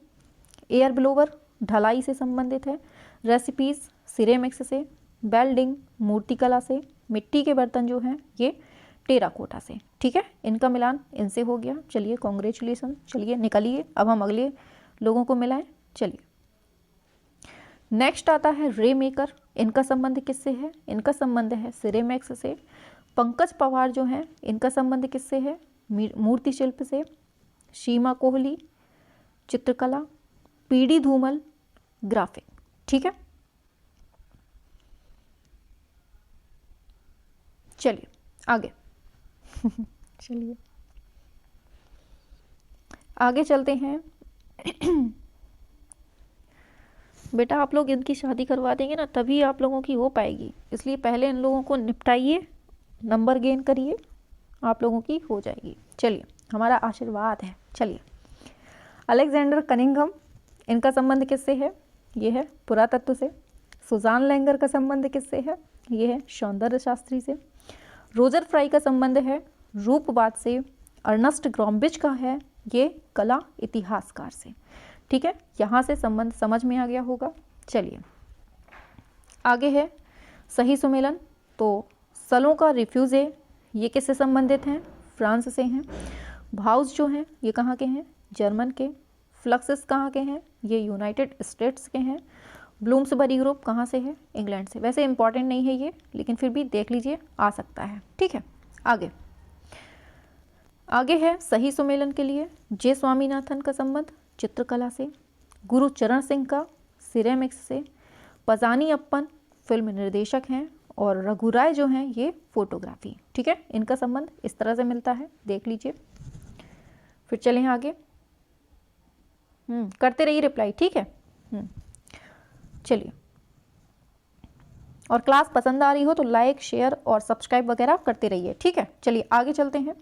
एयर ब्लोवर ढलाई से संबंधित है। रेसिपीज सिरेमिक्स से। बेल्डिंग मूर्तिकला से। मिट्टी के बर्तन जो हैं ये टेराकोटा से। ठीक है, इनका मिलान इनसे हो गया। चलिए कॉन्ग्रेचुलेसन, चलिए निकलिए, अब हम अगले लोगों को मिलाएं। चलिए नेक्स्ट आता है रे मेकर, इनका संबंध किससे है? इनका संबंध है सिरेमिक्स से। पंकज पवार जो हैं इनका संबंध किससे है? मूर्ति शिल्प से। सीमा कोहली चित्रकला। PD Dhumal graphic. ठीक है, चलिए आगे चलिए आगे चलते हैं। बेटा आप लोग इनकी शादी करवा देंगे ना तभी आप लोगों की हो पाएगी, इसलिए पहले इन लोगों को निपटाइए, नंबर गेन करिए, आप लोगों की हो जाएगी। चलिए, हमारा आशीर्वाद है। चलिए अलेक्जेंडर कनिंघम, इनका संबंध किससे है? ये है पुरातत्व से। सुजान लैंगर का संबंध किससे है? ये है सौंदर्य शास्त्री से। रोजर फ्राई का संबंध है रूपवाद से। अर्नस्ट ग्रॉम्बिच का है ये कला इतिहासकार से। ठीक है, यहाँ से संबंध समझ में आ गया होगा। चलिए आगे है सही सुमेलन। तो सलों का रिफ्यूज़े ये किससे संबंधित हैं? फ्रांस से हैं। भाउस जो हैं ये कहाँ के हैं? जर्मन के। फ्लक्सेस कहाँ के हैं? ये यूनाइटेड स्टेट्स के हैं। ब्लूम्सबरी ग्रुप कहाँ से है? इंग्लैंड से। वैसे इंपॉर्टेंट नहीं है ये, लेकिन फिर भी देख लीजिए, आ सकता है। ठीक है, आगे आगे है सही सुमेलन के लिए जे स्वामीनाथन का संबंध चित्रकला से। गुरु चरण सिंह का सिरेमिक्स से। पजानी अप्पन फिल्म निर्देशक हैं और रघुराय जो हैं ये फोटोग्राफी। ठीक है, इनका संबंध इस तरह से मिलता है, देख लीजिए। फिर चलें आगे, करते रहिए रिप्लाई, ठीक है। चलिए, और क्लास पसंद आ रही हो तो लाइक शेयर और सब्सक्राइब वगैरह करते रहिए, ठीक है। चलिए आगे चलते हैं।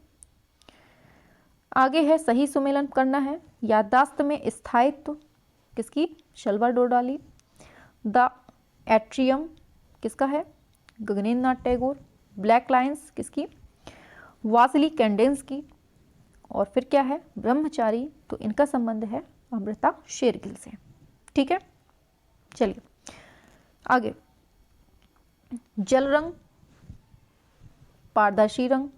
आगे है सही सुमेलन करना है। याददाश्त में स्थायित्व किसकी, शलवा डोडाली। द एट्रियम किसका है, गगनेंद्र नाथ टैगोर। ब्लैक लाइन्स किसकी, वासिली कैंडेंस की। और फिर क्या है, ब्रह्मचारी, तो इनका संबंध है अमृता शेरगिल से। ठीक है, चलिए आगे। जल रंग, पारदर्शी रंग।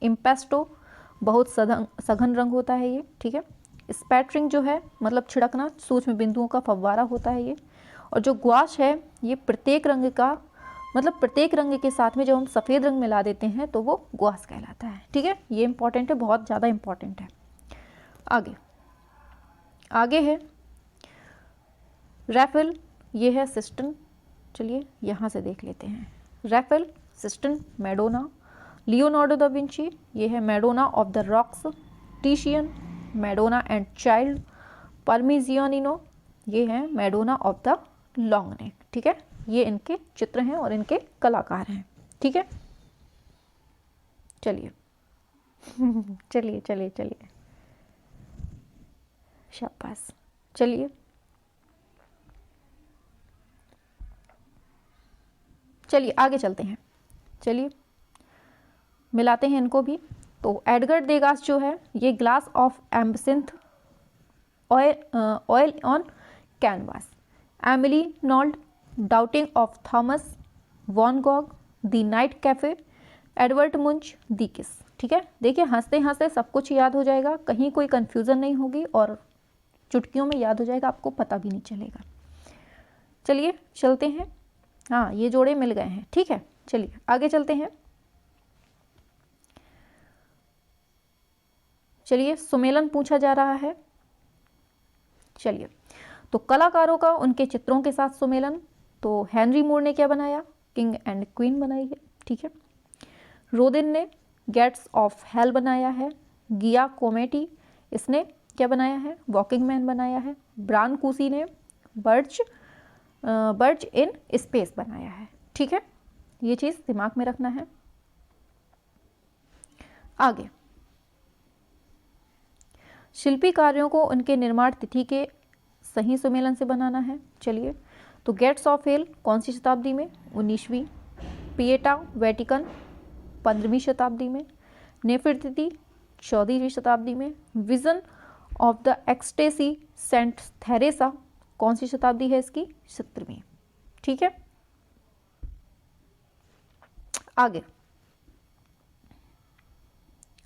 इम्पेस्टो, बहुत सघन रंग होता है ये। ठीक है। स्पैटरिंग जो है मतलब छिड़कना, सूक्ष्म बिंदुओं का फव्वारा होता है ये। और जो ग्वाश है ये प्रत्येक रंग का मतलब प्रत्येक रंग के साथ में जब हम सफ़ेद रंग मिला देते हैं तो वो ग्वाश कहलाता है। ठीक है, ये इंपॉर्टेंट है, बहुत ज़्यादा इंपॉर्टेंट है। आगे है रैफेल, ये है सिस्टन। चलिए यहाँ से देख लेते हैं। Raphael, Sistine, Madonna. Leonardo da Vinci, ये है Madonna of the rocks. Titian, Madonna and child. Parmigianino, ये है Madonna of the long neck. ठीक है, ये इनके चित्र हैं और इनके कलाकार हैं। ठीक है, चलिए चलिए चलिए चलिए, शाबाश। चलिए आगे चलते हैं। चलिए मिलाते हैं इनको भी। तो एडगर देगास जो है ये glass of absinthe oil on canvas. Emil Nolde, doubting of Thomas, van Gogh, the night cafe, Edvard Munch, the kiss. ठीक है, देखिए हंसते हंसते सब कुछ याद हो जाएगा, कहीं कोई कन्फ्यूज़न नहीं होगी और चुटकियों में याद हो जाएगा, आपको पता भी नहीं चलेगा। चलिए चलते हैं। हाँ, ये जोड़े मिल गए हैं। ठीक है, चलिए आगे चलते हैं। चलिए सुमेलन पूछा जा रहा है। चलिए, तो कलाकारों का उनके चित्रों के साथ सुमेलन। तो हेनरी मूर ने क्या बनाया, किंग एंड क्वीन बनाई है। ठीक है। रोदिन ने गेट्स ऑफ हेल बनाया है। गिया कोमेटी, इसने क्या बनाया है, वॉकिंग मैन बनाया है। ब्रानकूसी ने बर्ज इन स्पेस बनाया है। ठीक है, ये चीज़ दिमाग में रखना है। आगे, शिल्पी कार्यों को उनके निर्माण तिथि के सही सुमेलन से बनाना है। चलिए, तो गेट्स ऑफ हेल कौन सी शताब्दी में, 19वीं। पिएटा वेटिकन 15वीं शताब्दी में। नेफिर्तिति 14वीं शताब्दी में। Vision of the ecstasy Saint Teresa कौन सी शताब्दी है इसकी, 17वीं। ठीक है,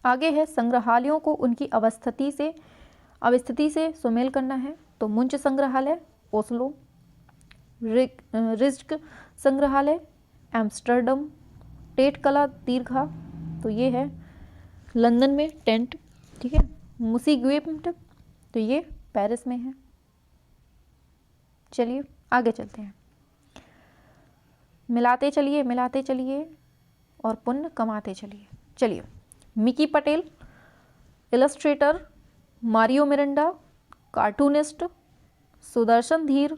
आगे है संग्रहालयों को उनकी अवस्थिति से सुमेल करना है। तो मुंच संग्रहालय ओस्लो, रिज्क संग्रहालय एम्स्टर्डम, टेट कला दीर्घा, तो ये है लंदन में टेंट। ठीक है, मुसीग्वेम्ट, तो ये पेरिस में है। चलिए आगे चलते हैं। मिलाते चलिए और पुण्य कमाते चलिए। चलिए, Mickey Patel, Illustrator. Mario Miranda, cartoonist. Sudarshan धीर,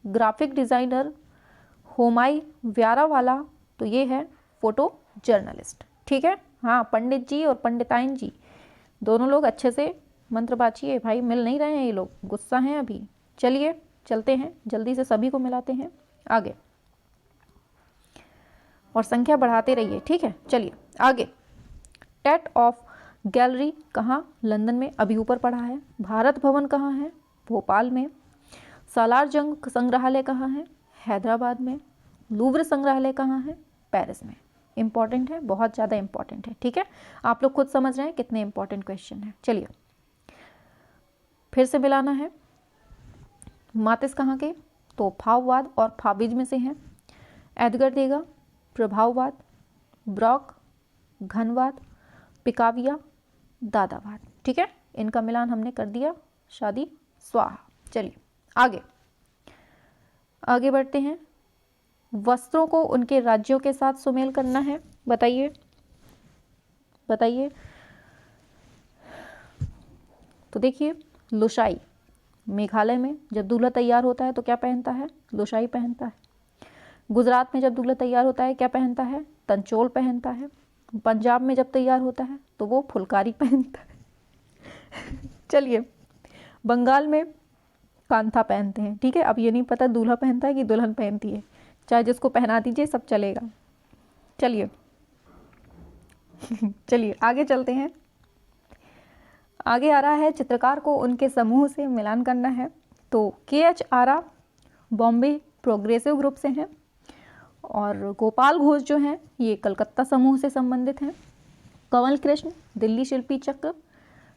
ग्राफिक डिज़ाइनर। होमाई व्यारावाला, तो ये है फोटो जर्नलिस्ट। ठीक है, हाँ, पंडित जी और पंडिताइन जी दोनों लोग अच्छे से मंत्र बाचिए भाई, मिल नहीं रहे हैं ये लोग, गुस्सा हैं अभी। चलिए चलते हैं, जल्दी से सभी को मिलाते हैं आगे और संख्या बढ़ाते रहिए। ठीक है, चलिए आगे। टेट ऑफ गैलरी कहाँ, लंदन में, अभी ऊपर पढ़ा है। भारत भवन कहाँ है, भोपाल में। सालार जंग संग्रहालय कहाँ है, हैदराबाद में। लूव्र संग्रहालय कहाँ है, पेरिस में। इंपॉर्टेंट है, बहुत ज़्यादा इंपॉर्टेंट है। ठीक है, आप लोग खुद समझ रहे हैं कितने इंपॉर्टेंट क्वेश्चन है। चलिए फिर से मिलाना है। मातिस कहाँ के, तो भाववाद और फाविज में से हैं। एडगर देगा प्रभाववाद। ब्रॉक घनवाद। पिकाविया दादावाद। ठीक है, इनका मिलान हमने कर दिया, शादी स्वाहा। चलिए आगे बढ़ते हैं। वस्त्रों को उनके राज्यों के साथ सुमेल करना है? बताइए बताइए। तो देखिए, लुशाई, मेघालय में जब दूल्हा तैयार होता है तो क्या पहनता है? लुशाई पहनता है। गुजरात में जब दूल्हा तैयार होता है क्या पहनता है? तंचोल पहनता है। पंजाब में जब तैयार होता है तो वो फुलकारी पहनता है। चलिए, बंगाल में कांथा पहनते हैं। ठीक है, अब ये नहीं पता दूल्हा पहनता है कि दुल्हन पहनती है, चाहे जिसको पहना दीजिए, सब चलेगा। चलिए चलिए आगे चलते हैं। आगे आ रहा है, चित्रकार को उनके समूह से मिलान करना है। तो KH आरा बॉम्बे प्रोग्रेसिव ग्रुप से हैं और गोपाल घोष जो हैं ये कलकत्ता समूह से संबंधित हैं। कंवल कृष्ण दिल्ली शिल्पी चक्र,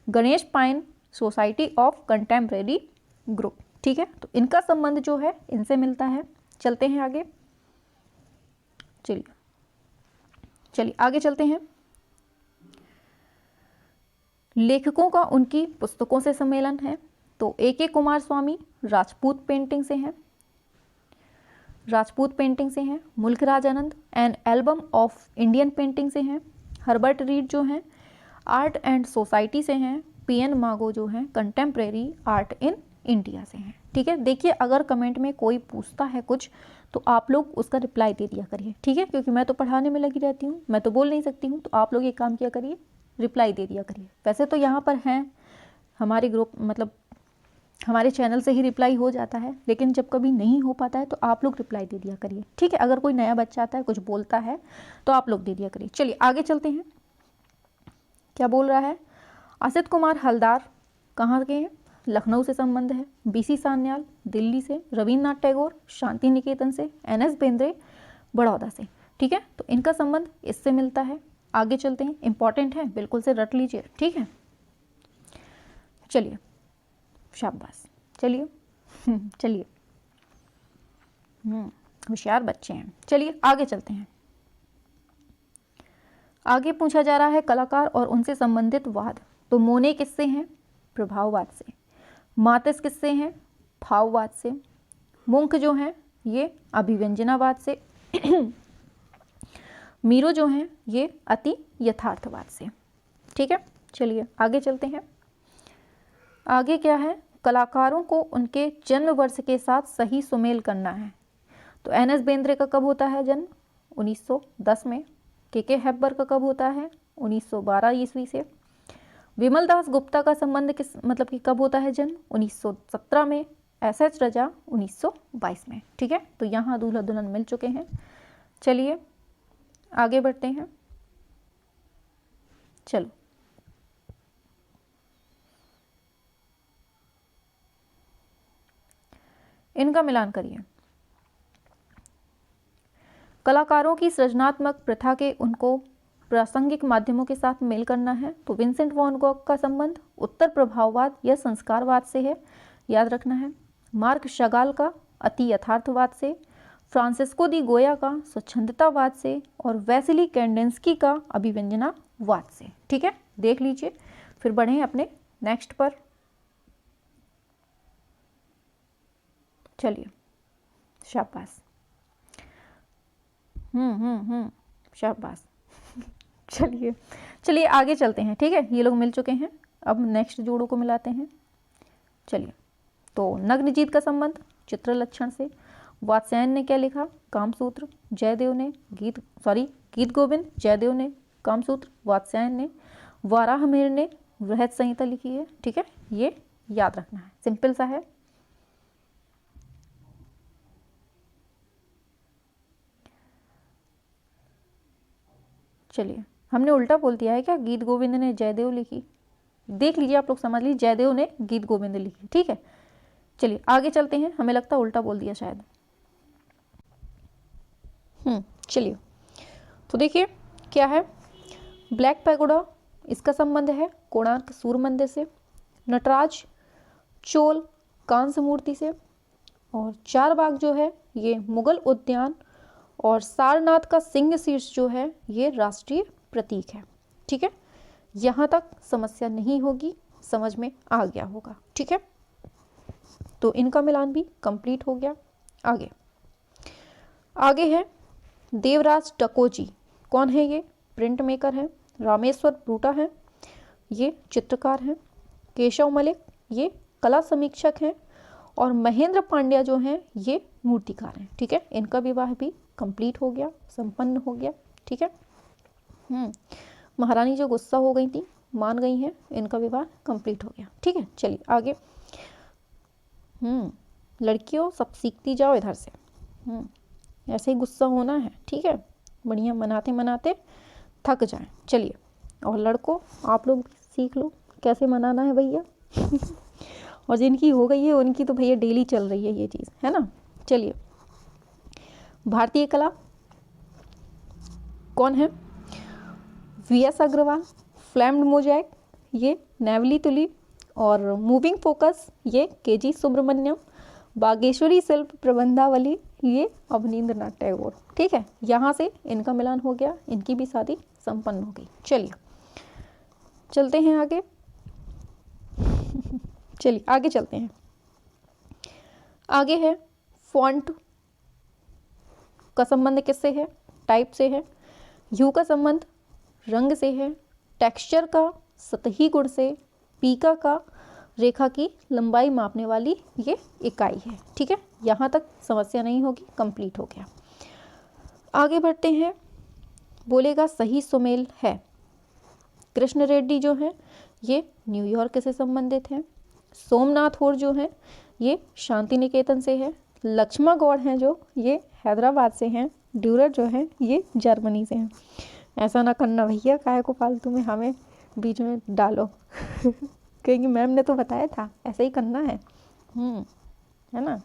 Ganesh pine society of contemporary group. ठीक है, तो इनका संबंध जो है इनसे मिलता है। चलते हैं आगे। चलिए आगे चलते हैं। लेखकों का उनकी पुस्तकों से सम्मेलन है। तो AK कुमार स्वामी राजपूत पेंटिंग से हैं, Mulk Raj Anand an album of Indian painting से हैं। हर्बर्ट रीड जो हैं आर्ट एंड सोसाइटी से हैं। PN मागो जो हैं कंटेम्प्रेरी आर्ट इन इंडिया से हैं। ठीक है, देखिए अगर कमेंट में कोई पूछता है कुछ तो आप लोग उसका रिप्लाई दे दिया करिए। ठीक है, क्योंकि मैं तो पढ़ाने में लगी रहती हूँ, मैं तो बोल नहीं सकती हूँ, तो आप लोग एक काम किया करिए, रिप्लाई दे दिया करिए। वैसे तो यहाँ पर हैं हमारे ग्रुप, मतलब हमारे चैनल से ही रिप्लाई हो जाता है, लेकिन जब कभी नहीं हो पाता है तो आप लोग रिप्लाई दे दिया करिए। ठीक है, अगर कोई नया बच्चा आता है कुछ बोलता है तो आप लोग दे दिया करिए। चलिए आगे चलते हैं। क्या बोल रहा है? असित कुमार हलदार कहाँ के हैं? लखनऊ से संबंध है। BC सान्याल दिल्ली से, रविन्द्रनाथ टैगोर शांति निकेतन से, NS बेंद्रे बड़ौदा से। ठीक है, तो इनका संबंध इससे मिलता है। आगे चलते हैं, इंपॉर्टेंट है, बिल्कुल से रट लीजिए। ठीक है, चलिए शाबाश। चलिए चलिए, होशियार बच्चे हैं। चलिए आगे चलते हैं। आगे पूछा जा रहा है कलाकार और उनसे संबंधित वाद। तो मोने किससे हैं? प्रभाववाद से। मातिस किससे हैं? भाववाद से। मुंक जो हैं ये अभिव्यंजनावाद से। मीरो जो हैं ये अति यथार्थवाद से। ठीक है, चलिए आगे चलते हैं। आगे क्या है? कलाकारों को उनके जन्म वर्ष के साथ सही सुमेल करना है। तो NS बेंद्रे का कब होता है जन्म? 1910 में। KK हेब्बर का कब होता है? 1912 ईस्वी से। विमल दास गुप्ता का संबंध किस, मतलब कि कब होता है जन्म? 1917 में। SH रजा 1922 में। ठीक है, तो यहाँ दूल्हा दुल्हन मिल चुके हैं। चलिए आगे बढ़ते हैं। चलो इनका मिलान करिए। कलाकारों की सृजनात्मक प्रथा के उनको प्रासंगिक माध्यमों के साथ मेल करना है। तो विंसेंट वैन गॉग का संबंध उत्तर प्रभाववाद या संस्कारवाद से है, याद रखना है। मार्क शगाल का अति यथार्थवाद से, फ्रांसिस्को दी गोया का स्वच्छंदतावाद से और वैसिली कैंडेंस्की का अभिव्यंजनावाद से। ठीक है, देख लीजिए, फिर बढ़ें अपने नेक्स्ट पर। चलिए शाबाश, शाबाश। चलिए चलिए आगे चलते हैं। ठीक है, ये लोग मिल चुके हैं, अब नेक्स्ट जोड़ों को मिलाते हैं। चलिए, तो नग्नजीत का संबंध चित्रलक्षण से। वात्स्यायन ने क्या लिखा? कामसूत्र। जयदेव ने गीत गोविंद, जयदेव ने कामसूत्र, वात्स्यायन ने। वाराहमिहिर ने बृहत संहिता लिखी है। ठीक है, ये याद रखना है, सिंपल सा है। चलिए, हमने उल्टा बोल दिया है क्या? गीत गोविंद ने जयदेव लिखी, देख लीजिए आप लोग, समझ लीजिए जयदेव ने गीत गोविंद लिखी। ठीक है, चलिए आगे चलते हैं। हमें लगता है उल्टा बोल दिया शायद। चलिए, तो देखिए क्या है, ब्लैक पैगोडा, इसका संबंध है कोणार्क सूर्य मंदिर से। नटराज चोल कांस्य मूर्ति से। और चार बाग जो है ये मुगल उद्यान, और सारनाथ का सिंह शीर्ष जो है ये राष्ट्रीय प्रतीक है। ठीक है, यहाँ तक समस्या नहीं होगी, समझ में आ गया होगा। ठीक है, तो इनका मिलान भी कंप्लीट हो गया। आगे आगे है देवराज टकोजी, कौन है ये? प्रिंट मेकर है। रामेश्वर ब्रूटा है, ये चित्रकार हैं। केशव मलिक, ये कला समीक्षक हैं। और महेंद्र पांड्या जो हैं ये मूर्तिकार हैं। ठीक है, इनका विवाह भी कंप्लीट हो गया, संपन्न हो गया। ठीक है, महारानी जो गुस्सा हो गई थी मान गई हैं, इनका विवाह कंप्लीट हो गया। ठीक है, चलिए आगे। लड़कियों सब सीखती जाओ इधर से, ऐसे ही गुस्सा होना है। ठीक है, बढ़िया मनाते मनाते थक जाएं। चलिए, और लड़कों आप लोग भी सीख लो कैसे मनाना है भैया। और जिनकी हो गई है उनकी तो भैया डेली चल रही है ये चीज़, है ना। चलिए, भारतीय कला कौन है? वी.एस. अग्रवाल, फ्लैम्ड मोजैक ये नेवली तुली, और मूविंग फोकस ये के.जी. सुब्रमण्यम, बागेश्वरी शिल्प प्रबंधावली ये अवनींद्रनाथ टैगोर। ठीक है, यहाँ से इनका मिलान हो गया, इनकी भी शादी संपन्न हो गई। चलिए चलते हैं आगे। चलिए आगे चलते हैं। आगे है फॉन्ट का संबंध किससे है? टाइप से है। ह्यू का संबंध रंग से है। टेक्सचर का सतही गुण से। पीका का रेखा की लंबाई मापने वाली ये इकाई है। ठीक है, यहाँ तक समस्या नहीं होगी, कंप्लीट हो गया। आगे बढ़ते हैं। बोलेगा सही सुमेल है। कृष्ण रेड्डी जो हैं ये न्यूयॉर्क से संबंधित हैं। सोमनाथ होर जो हैं ये शांति निकेतन से है। लक्ष्मा गौड़ हैं जो ये हैदराबाद से हैं। ड्यूरर जो है ये जर्मनी से हैं। ऐसा ना करना भैया, काहे को फालतू में हमें बीच में डालो। क्योंकि मैम ने तो बताया था ऐसे ही करना है ना।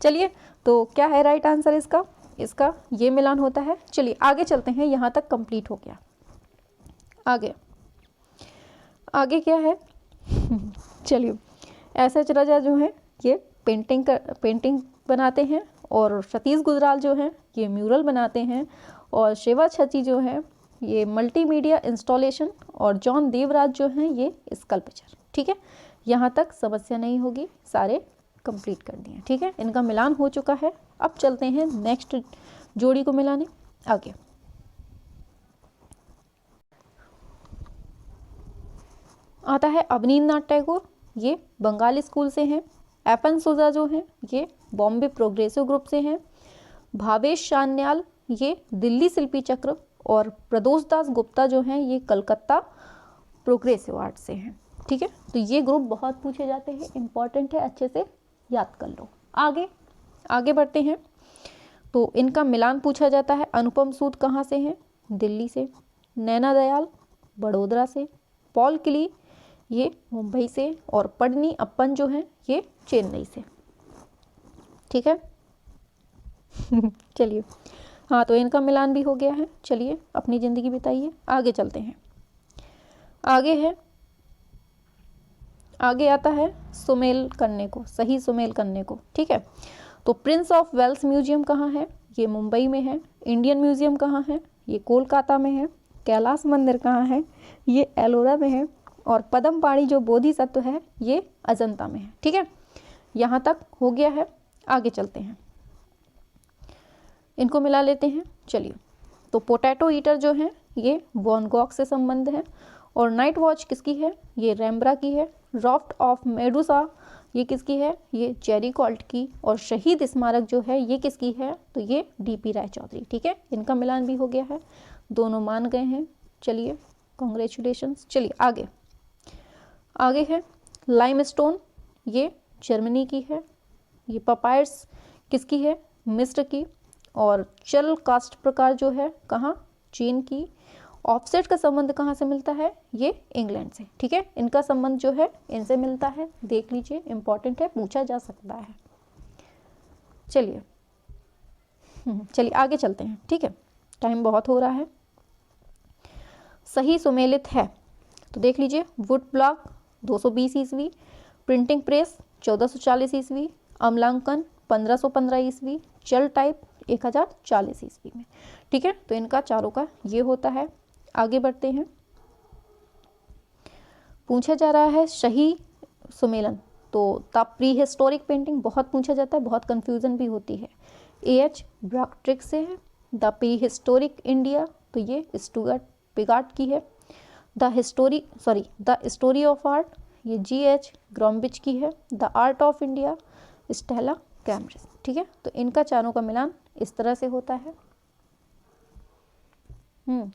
चलिए, तो क्या है राइट आंसर इसका? इसका ये मिलान होता है। चलिए आगे चलते हैं, यहाँ तक कंप्लीट हो गया। आगे क्या है? चलिए, एस.एच. राजा जो है ये पेंटिंग बनाते हैं, और सतीश गुजराल जो हैं ये म्यूरल बनाते हैं, और शिवा छची जो है ये मल्टीमीडिया इंस्टॉलेशन, और जॉन देवराज जो हैं ये स्कल्पचर। ठीक है, यहाँ तक समस्या नहीं होगी, सारे कंप्लीट कर दिए। ठीक है, इनका मिलान हो चुका है। अब चलते हैं नेक्स्ट जोड़ी को मिलाने। आगे आता है अवनींद्रनाथ टैगोर, ये बंगाली स्कूल से हैं। एपन सोजा जो हैं ये बॉम्बे प्रोग्रेसिव ग्रुप से हैं। भावेश सान्याल ये दिल्ली शिल्पी चक्र, और प्रदोष दास गुप्ता जो हैं ये कलकत्ता प्रोग्रेसिव आर्ट से हैं। ठीक है, तो ये ग्रुप बहुत पूछे जाते हैं, इंपॉर्टेंट है, अच्छे से याद कर लो। आगे बढ़ते हैं। तो इनका मिलान पूछा जाता है। अनुपम सूद कहाँ से हैं? दिल्ली से। नैना दयाल बड़ोदरा से। पॉल क्ली ये मुंबई से, और पड़नी अप्पन जो हैं ये चेन्नई से। ठीक है। चलिए, हाँ, तो इनका मिलान भी हो गया है। चलिए अपनी ज़िंदगी बिताइए, आगे चलते हैं। आगे आता है सुमेल करने को, सही सुमेल करने को। ठीक है, तो प्रिंस ऑफ वेल्स म्यूजियम कहाँ है? ये मुंबई में है। इंडियन म्यूजियम कहाँ है? ये कोलकाता में है। कैलाश मंदिर कहाँ है? ये एलोरा में है। और पद्मपाणि जो बोधिसत्व है ये अजंता में है। ठीक है, यहाँ तक हो गया है। आगे चलते हैं, इनको मिला लेते हैं। चलिए, तो पोटैटो ईटर जो है ये वॉन गॉग से संबंध है, और नाइट वॉच किसकी है? ये रैम्ब्रा की है। रॉफ्ट ऑफ मेडुसा ये किसकी है? ये जेरी कॉल्ट की। और शहीद स्मारक जो है ये किसकी है? तो ये डी.पी. रायचौधरी। ठीक है, इनका मिलान भी हो गया है, दोनों मान गए हैं। चलिए, कॉन्ग्रेचुलेशंस। चलिए आगे है लाइमस्टोन, ये जर्मनी की है। ये पपायर्स किसकी है? मिस्र की। और चल कास्ट प्रकार जो है कहाँ? चीन की। ऑफसेट का संबंध कहाँ से मिलता है? ये इंग्लैंड से। ठीक है, इनका संबंध जो है इनसे मिलता है, देख लीजिए, इंपॉर्टेंट है, पूछा जा सकता है। चलिए आगे चलते हैं। ठीक है, टाइम बहुत हो रहा है। सही सुमेलित है तो देख लीजिए, वुड ब्लॉक 220 ईस्वी, प्रिंटिंग प्रेस 1440 ईस्वी, अमलांकन 1515 ईस्वी, चल टाइप 1040 ईस्वी में। ठीक है, तो इनका चारों का ये होता है। आगे बढ़ते हैं। पूछा जा रहा है सही सुमेलन, तो द प्री हिस्टोरिक पेंटिंग बहुत पूछा जाता है, बहुत कंफ्यूजन भी होती है। AH ब्रॉक्ट्रिक से है। द प्री हिस्टोरिक इंडिया, तो ये स्टुअर्ट पिगाट की है। द स्टोरी ऑफ आर्ट, ये GH ग्रॉम्बिच की है। The art of India, Stella Cambridge. ठीक है, तो इनका चारों का मिलान इस तरह से होता है।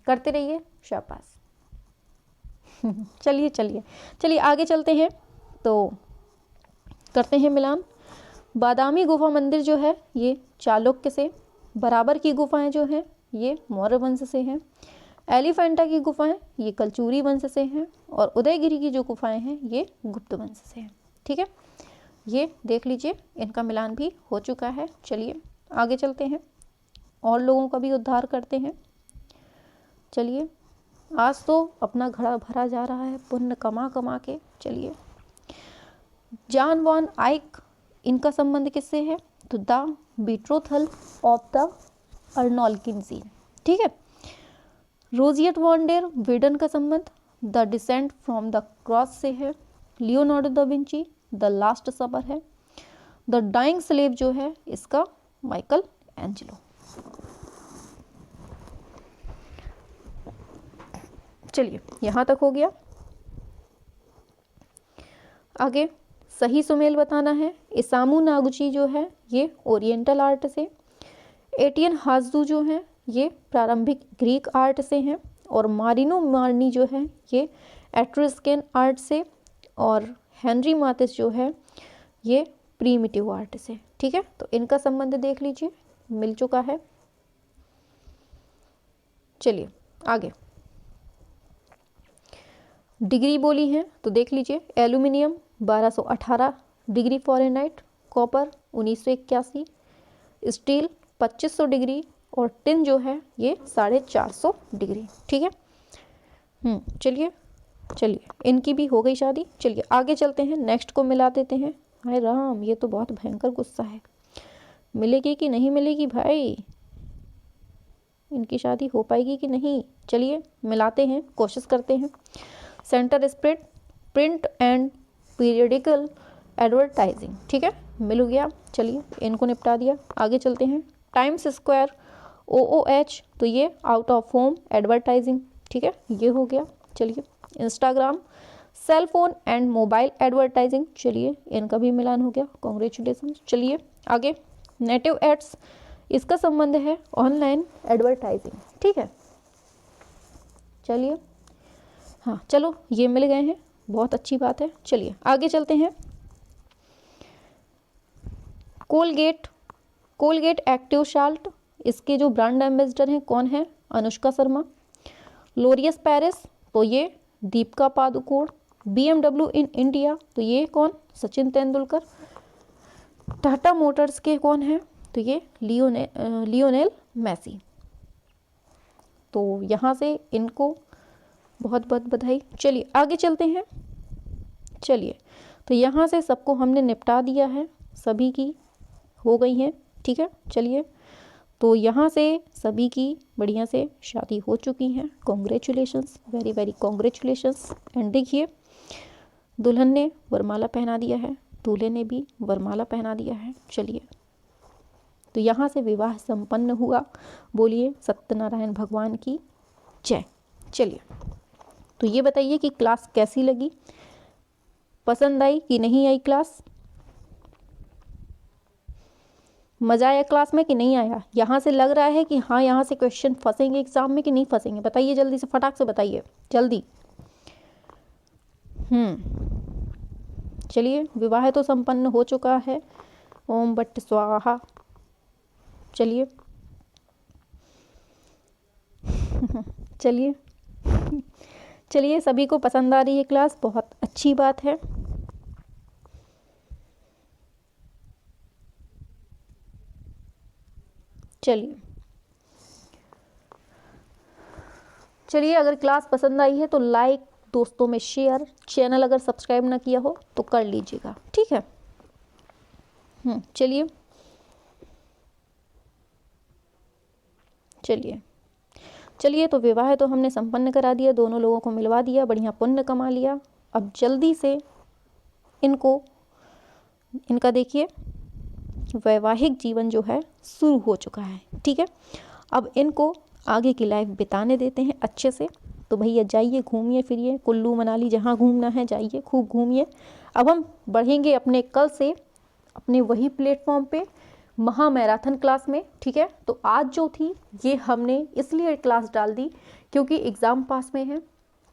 करते रहिए, शाबाश। चलिए चलिए चलिए आगे चलते हैं, तो करते हैं मिलान। बादामी गुफा मंदिर जो है ये चालुक्य से, बराबर की गुफाएं जो हैं ये मौर्य वंश से हैं, एलिफेंटा की गुफाएं ये कलचुरी वंश से हैं, और उदयगिरी की जो गुफाएं हैं ये गुप्त वंश से हैं। ठीक है, ये देख लीजिए, इनका मिलान भी हो चुका है। चलिए आगे चलते हैं, और लोगों का भी उद्धार करते हैं। चलिए, आज तो अपना घड़ा भरा जा रहा है पुण्य कमा कमा के। चलिए, जॉन वॉन आइक, इनका संबंध किससे है? तो द बीट्रोथल ऑफ द अर्नोल्किन सीन। ठीक है, रोजियट वॉन डेर वीडन का संबंध the decent from the cross से है। Leonardo da Vinci the last सपर है। द डाइंग स्लेव जो है इसका माइकल एंजेलो। चलिए, यहां तक हो गया। आगे सही सुमेल बताना है। इसामू नागुची जो है ये ओरिएंटल आर्ट से, एटियन हाजदू जो है ये प्रारंभिक ग्रीक आर्ट से हैं, और मारिनो मार्नी जो है ये एट्रुस्कन आर्ट से, और हेनरी मातिस जो है ये प्रीमिटिव आर्ट से। ठीक है, तो इनका संबंध देख लीजिए, मिल चुका है। चलिए आगे, डिग्री बोली है तो देख लीजिए, aluminium 1218 degree Fahrenheit, copper 1981, steel 2500 degree, और टिन जो है ये 450 डिग्री। ठीक है, चलिए चलिए, इनकी भी हो गई शादी। चलिए आगे चलते हैं, नेक्स्ट को मिला देते हैं। हाय राम, ये तो बहुत भयंकर गुस्सा है, मिलेगी कि नहीं मिलेगी भाई, इनकी शादी हो पाएगी कि नहीं? चलिए मिलाते हैं, कोशिश करते हैं। Centre spread, print and periodical advertising. ठीक है, मिल गया। चलिए इनको निपटा दिया, आगे चलते हैं। टाइम्स स्क्वायर, OOH, तो ये आउट ऑफ होम एडवर्टाइजिंग। ठीक है, ये हो गया। चलिए, Instagram, cell phone and mobile advertising. चलिए इनका भी मिलान हो गया, कॉन्ग्रेचुलेसन। चलिए आगे, नेटिव एड्स, इसका संबंध है ऑनलाइन एडवर्टाइजिंग। ठीक है, चलिए, हाँ चलो ये मिल गए हैं, बहुत अच्छी बात है। चलिए आगे चलते हैं। कोलगेट एक्टिव साल्ट, इसके जो ब्रांड एम्बेसडर हैं कौन है? अनुष्का शर्मा। लोरियस पेरिस, तो ये Deepika Padukone. BMW in India, तो ये कौन? सचिन तेंदुलकर। टाटा मोटर्स के कौन है? तो ये लियोनेल मेसी। तो यहाँ से इनको बहुत बहुत बधाई। चलिए आगे चलते हैं। चलिए, तो यहाँ से सबको हमने निपटा दिया है, सभी की हो गई हैं। ठीक है, चलिए, तो यहाँ से सभी की बढ़िया से शादी हो चुकी हैं, congratulations, very very congratulations. And देखिए, दुल्हन ने वरमाला पहना दिया है, दूल्हे ने भी वरमाला पहना दिया है। चलिए, तो यहाँ से विवाह संपन्न हुआ। बोलिए सत्यनारायण भगवान की जय। चलिए, तो ये बताइए कि क्लास कैसी लगी, पसंद आई कि नहीं आई क्लास? मज़ा आया क्लास में कि नहीं आया? यहाँ से लग रहा है कि हाँ, यहाँ से क्वेश्चन फंसेंगे एग्जाम में कि नहीं फंसेंगे? बताइए जल्दी से, फटाक से बताइए जल्दी। चलिए, विवाह तो संपन्न हो चुका है, ओम बट स्वाहा। चलिए चलिए चलिए, सभी को पसंद आ रही है क्लास, बहुत अच्छी बात है। चलिए चलिए, अगर क्लास पसंद आई है तो लाइक, दोस्तों में शेयर, चैनल अगर सब्सक्राइब ना किया हो तो कर लीजिएगा। ठीक है, चलिए चलिए चलिए, तो विवाह तो हमने संपन्न करा दिया, दोनों लोगों को मिलवा दिया, बढ़िया पुण्य कमा लिया। अब जल्दी से इनका देखिए, वैवाहिक जीवन जो है शुरू हो चुका है। ठीक है, अब इनको आगे की लाइफ बिताने देते हैं अच्छे से। तो भैया जाइए, घूमिए फिरिए, कुल्लू मनाली जहाँ घूमना है जाइए, खूब घूमिए। अब हम बढ़ेंगे अपने कल से अपने वही प्लेटफॉर्म पे महा मैराथन क्लास में। ठीक है, तो आज जो थी ये हमने इसलिए क्लास डाल दी क्योंकि एग्ज़ाम पास में है।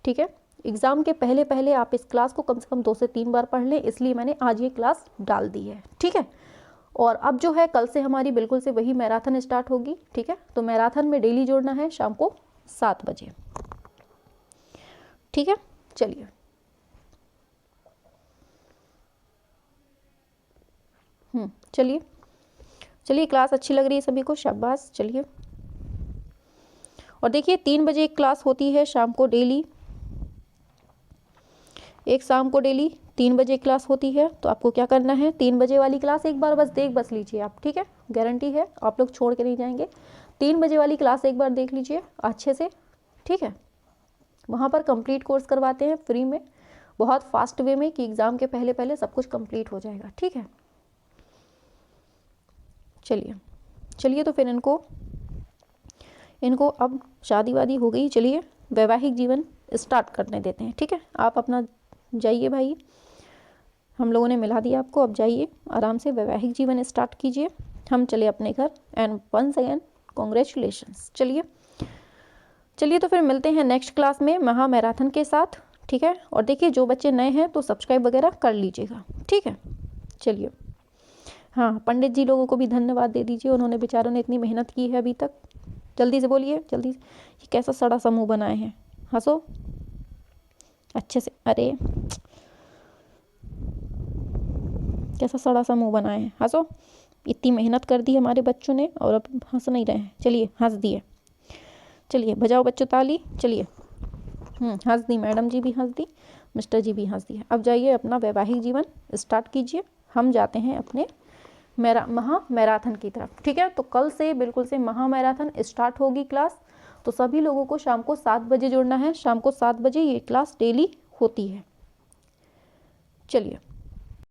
ठीक है, एग्ज़ाम के पहले पहले आप इस क्लास को कम से कम 2 से 3 बार पढ़ लें, इसलिए मैंने आज ये क्लास डाल दी है। ठीक है, और अब जो है कल से हमारी बिल्कुल से वही मैराथन स्टार्ट होगी। ठीक है, तो मैराथन में डेली जोड़ना है शाम को 7 बजे। ठीक है, चलिए चलिए चलिए, क्लास अच्छी लग रही है सभी को, शाबाश। चलिए, और देखिए 3 बजे एक क्लास होती है शाम को डेली, एक शाम को डेली 3 बजे क्लास होती है। तो आपको क्या करना है, 3 बजे वाली क्लास एक बार बस लीजिए आप। ठीक है, गारंटी है आप लोग छोड़ के नहीं जाएंगे। 3 बजे वाली क्लास एक बार देख लीजिए अच्छे से। ठीक है, वहाँ पर कंप्लीट कोर्स करवाते हैं फ्री में, बहुत फास्ट वे में, कि एग्ज़ाम के पहले पहले सब कुछ कंप्लीट हो जाएगा। ठीक है, चलिए चलिए, तो फिर इनको अब शादी वादी हो गई, चलिए वैवाहिक जीवन स्टार्ट करने देते हैं। ठीक है, आप अपना जाइए भाई, हम लोगों ने मिला दिया आपको, अब जाइए आराम से वैवाहिक जीवन स्टार्ट कीजिए। हम चले अपने घर, एंड वंस अगेन कॉन्ग्रेचुलेशंस। चलिए चलिए, तो फिर मिलते हैं नेक्स्ट क्लास में महा मैराथन के साथ। ठीक है, और देखिए जो बच्चे नए हैं तो सब्सक्राइब वगैरह कर लीजिएगा। ठीक है, चलिए, हाँ पंडित जी लोगों को भी धन्यवाद दे दीजिए, उन्होंने बेचारों ने इतनी मेहनत की है अभी तक। जल्दी से बोलिए, जल्दी से। ये कैसा सड़ा सा मुँह बनाए हैं, हंसो अच्छे से। अरे कैसा सड़ा सा मुँह बनाए हैं, हंसो। इतनी मेहनत कर दी हमारे बच्चों ने और अब हंस नहीं रहे हैं। चलिए हंस दिए, चलिए बजाओ बच्चों ताली। चलिए हंस दी, मैडम जी भी हंस दी, मिस्टर जी भी हंस दिए। अब जाइए अपना वैवाहिक जीवन स्टार्ट कीजिए, हम जाते हैं अपने महा मैराथन की तरफ। ठीक है, तो कल से बिल्कुल से महा मैराथन स्टार्ट होगी क्लास। तो सभी लोगों को शाम को 7 बजे जुड़ना है, शाम को 7 बजे ये क्लास डेली होती है। चलिए।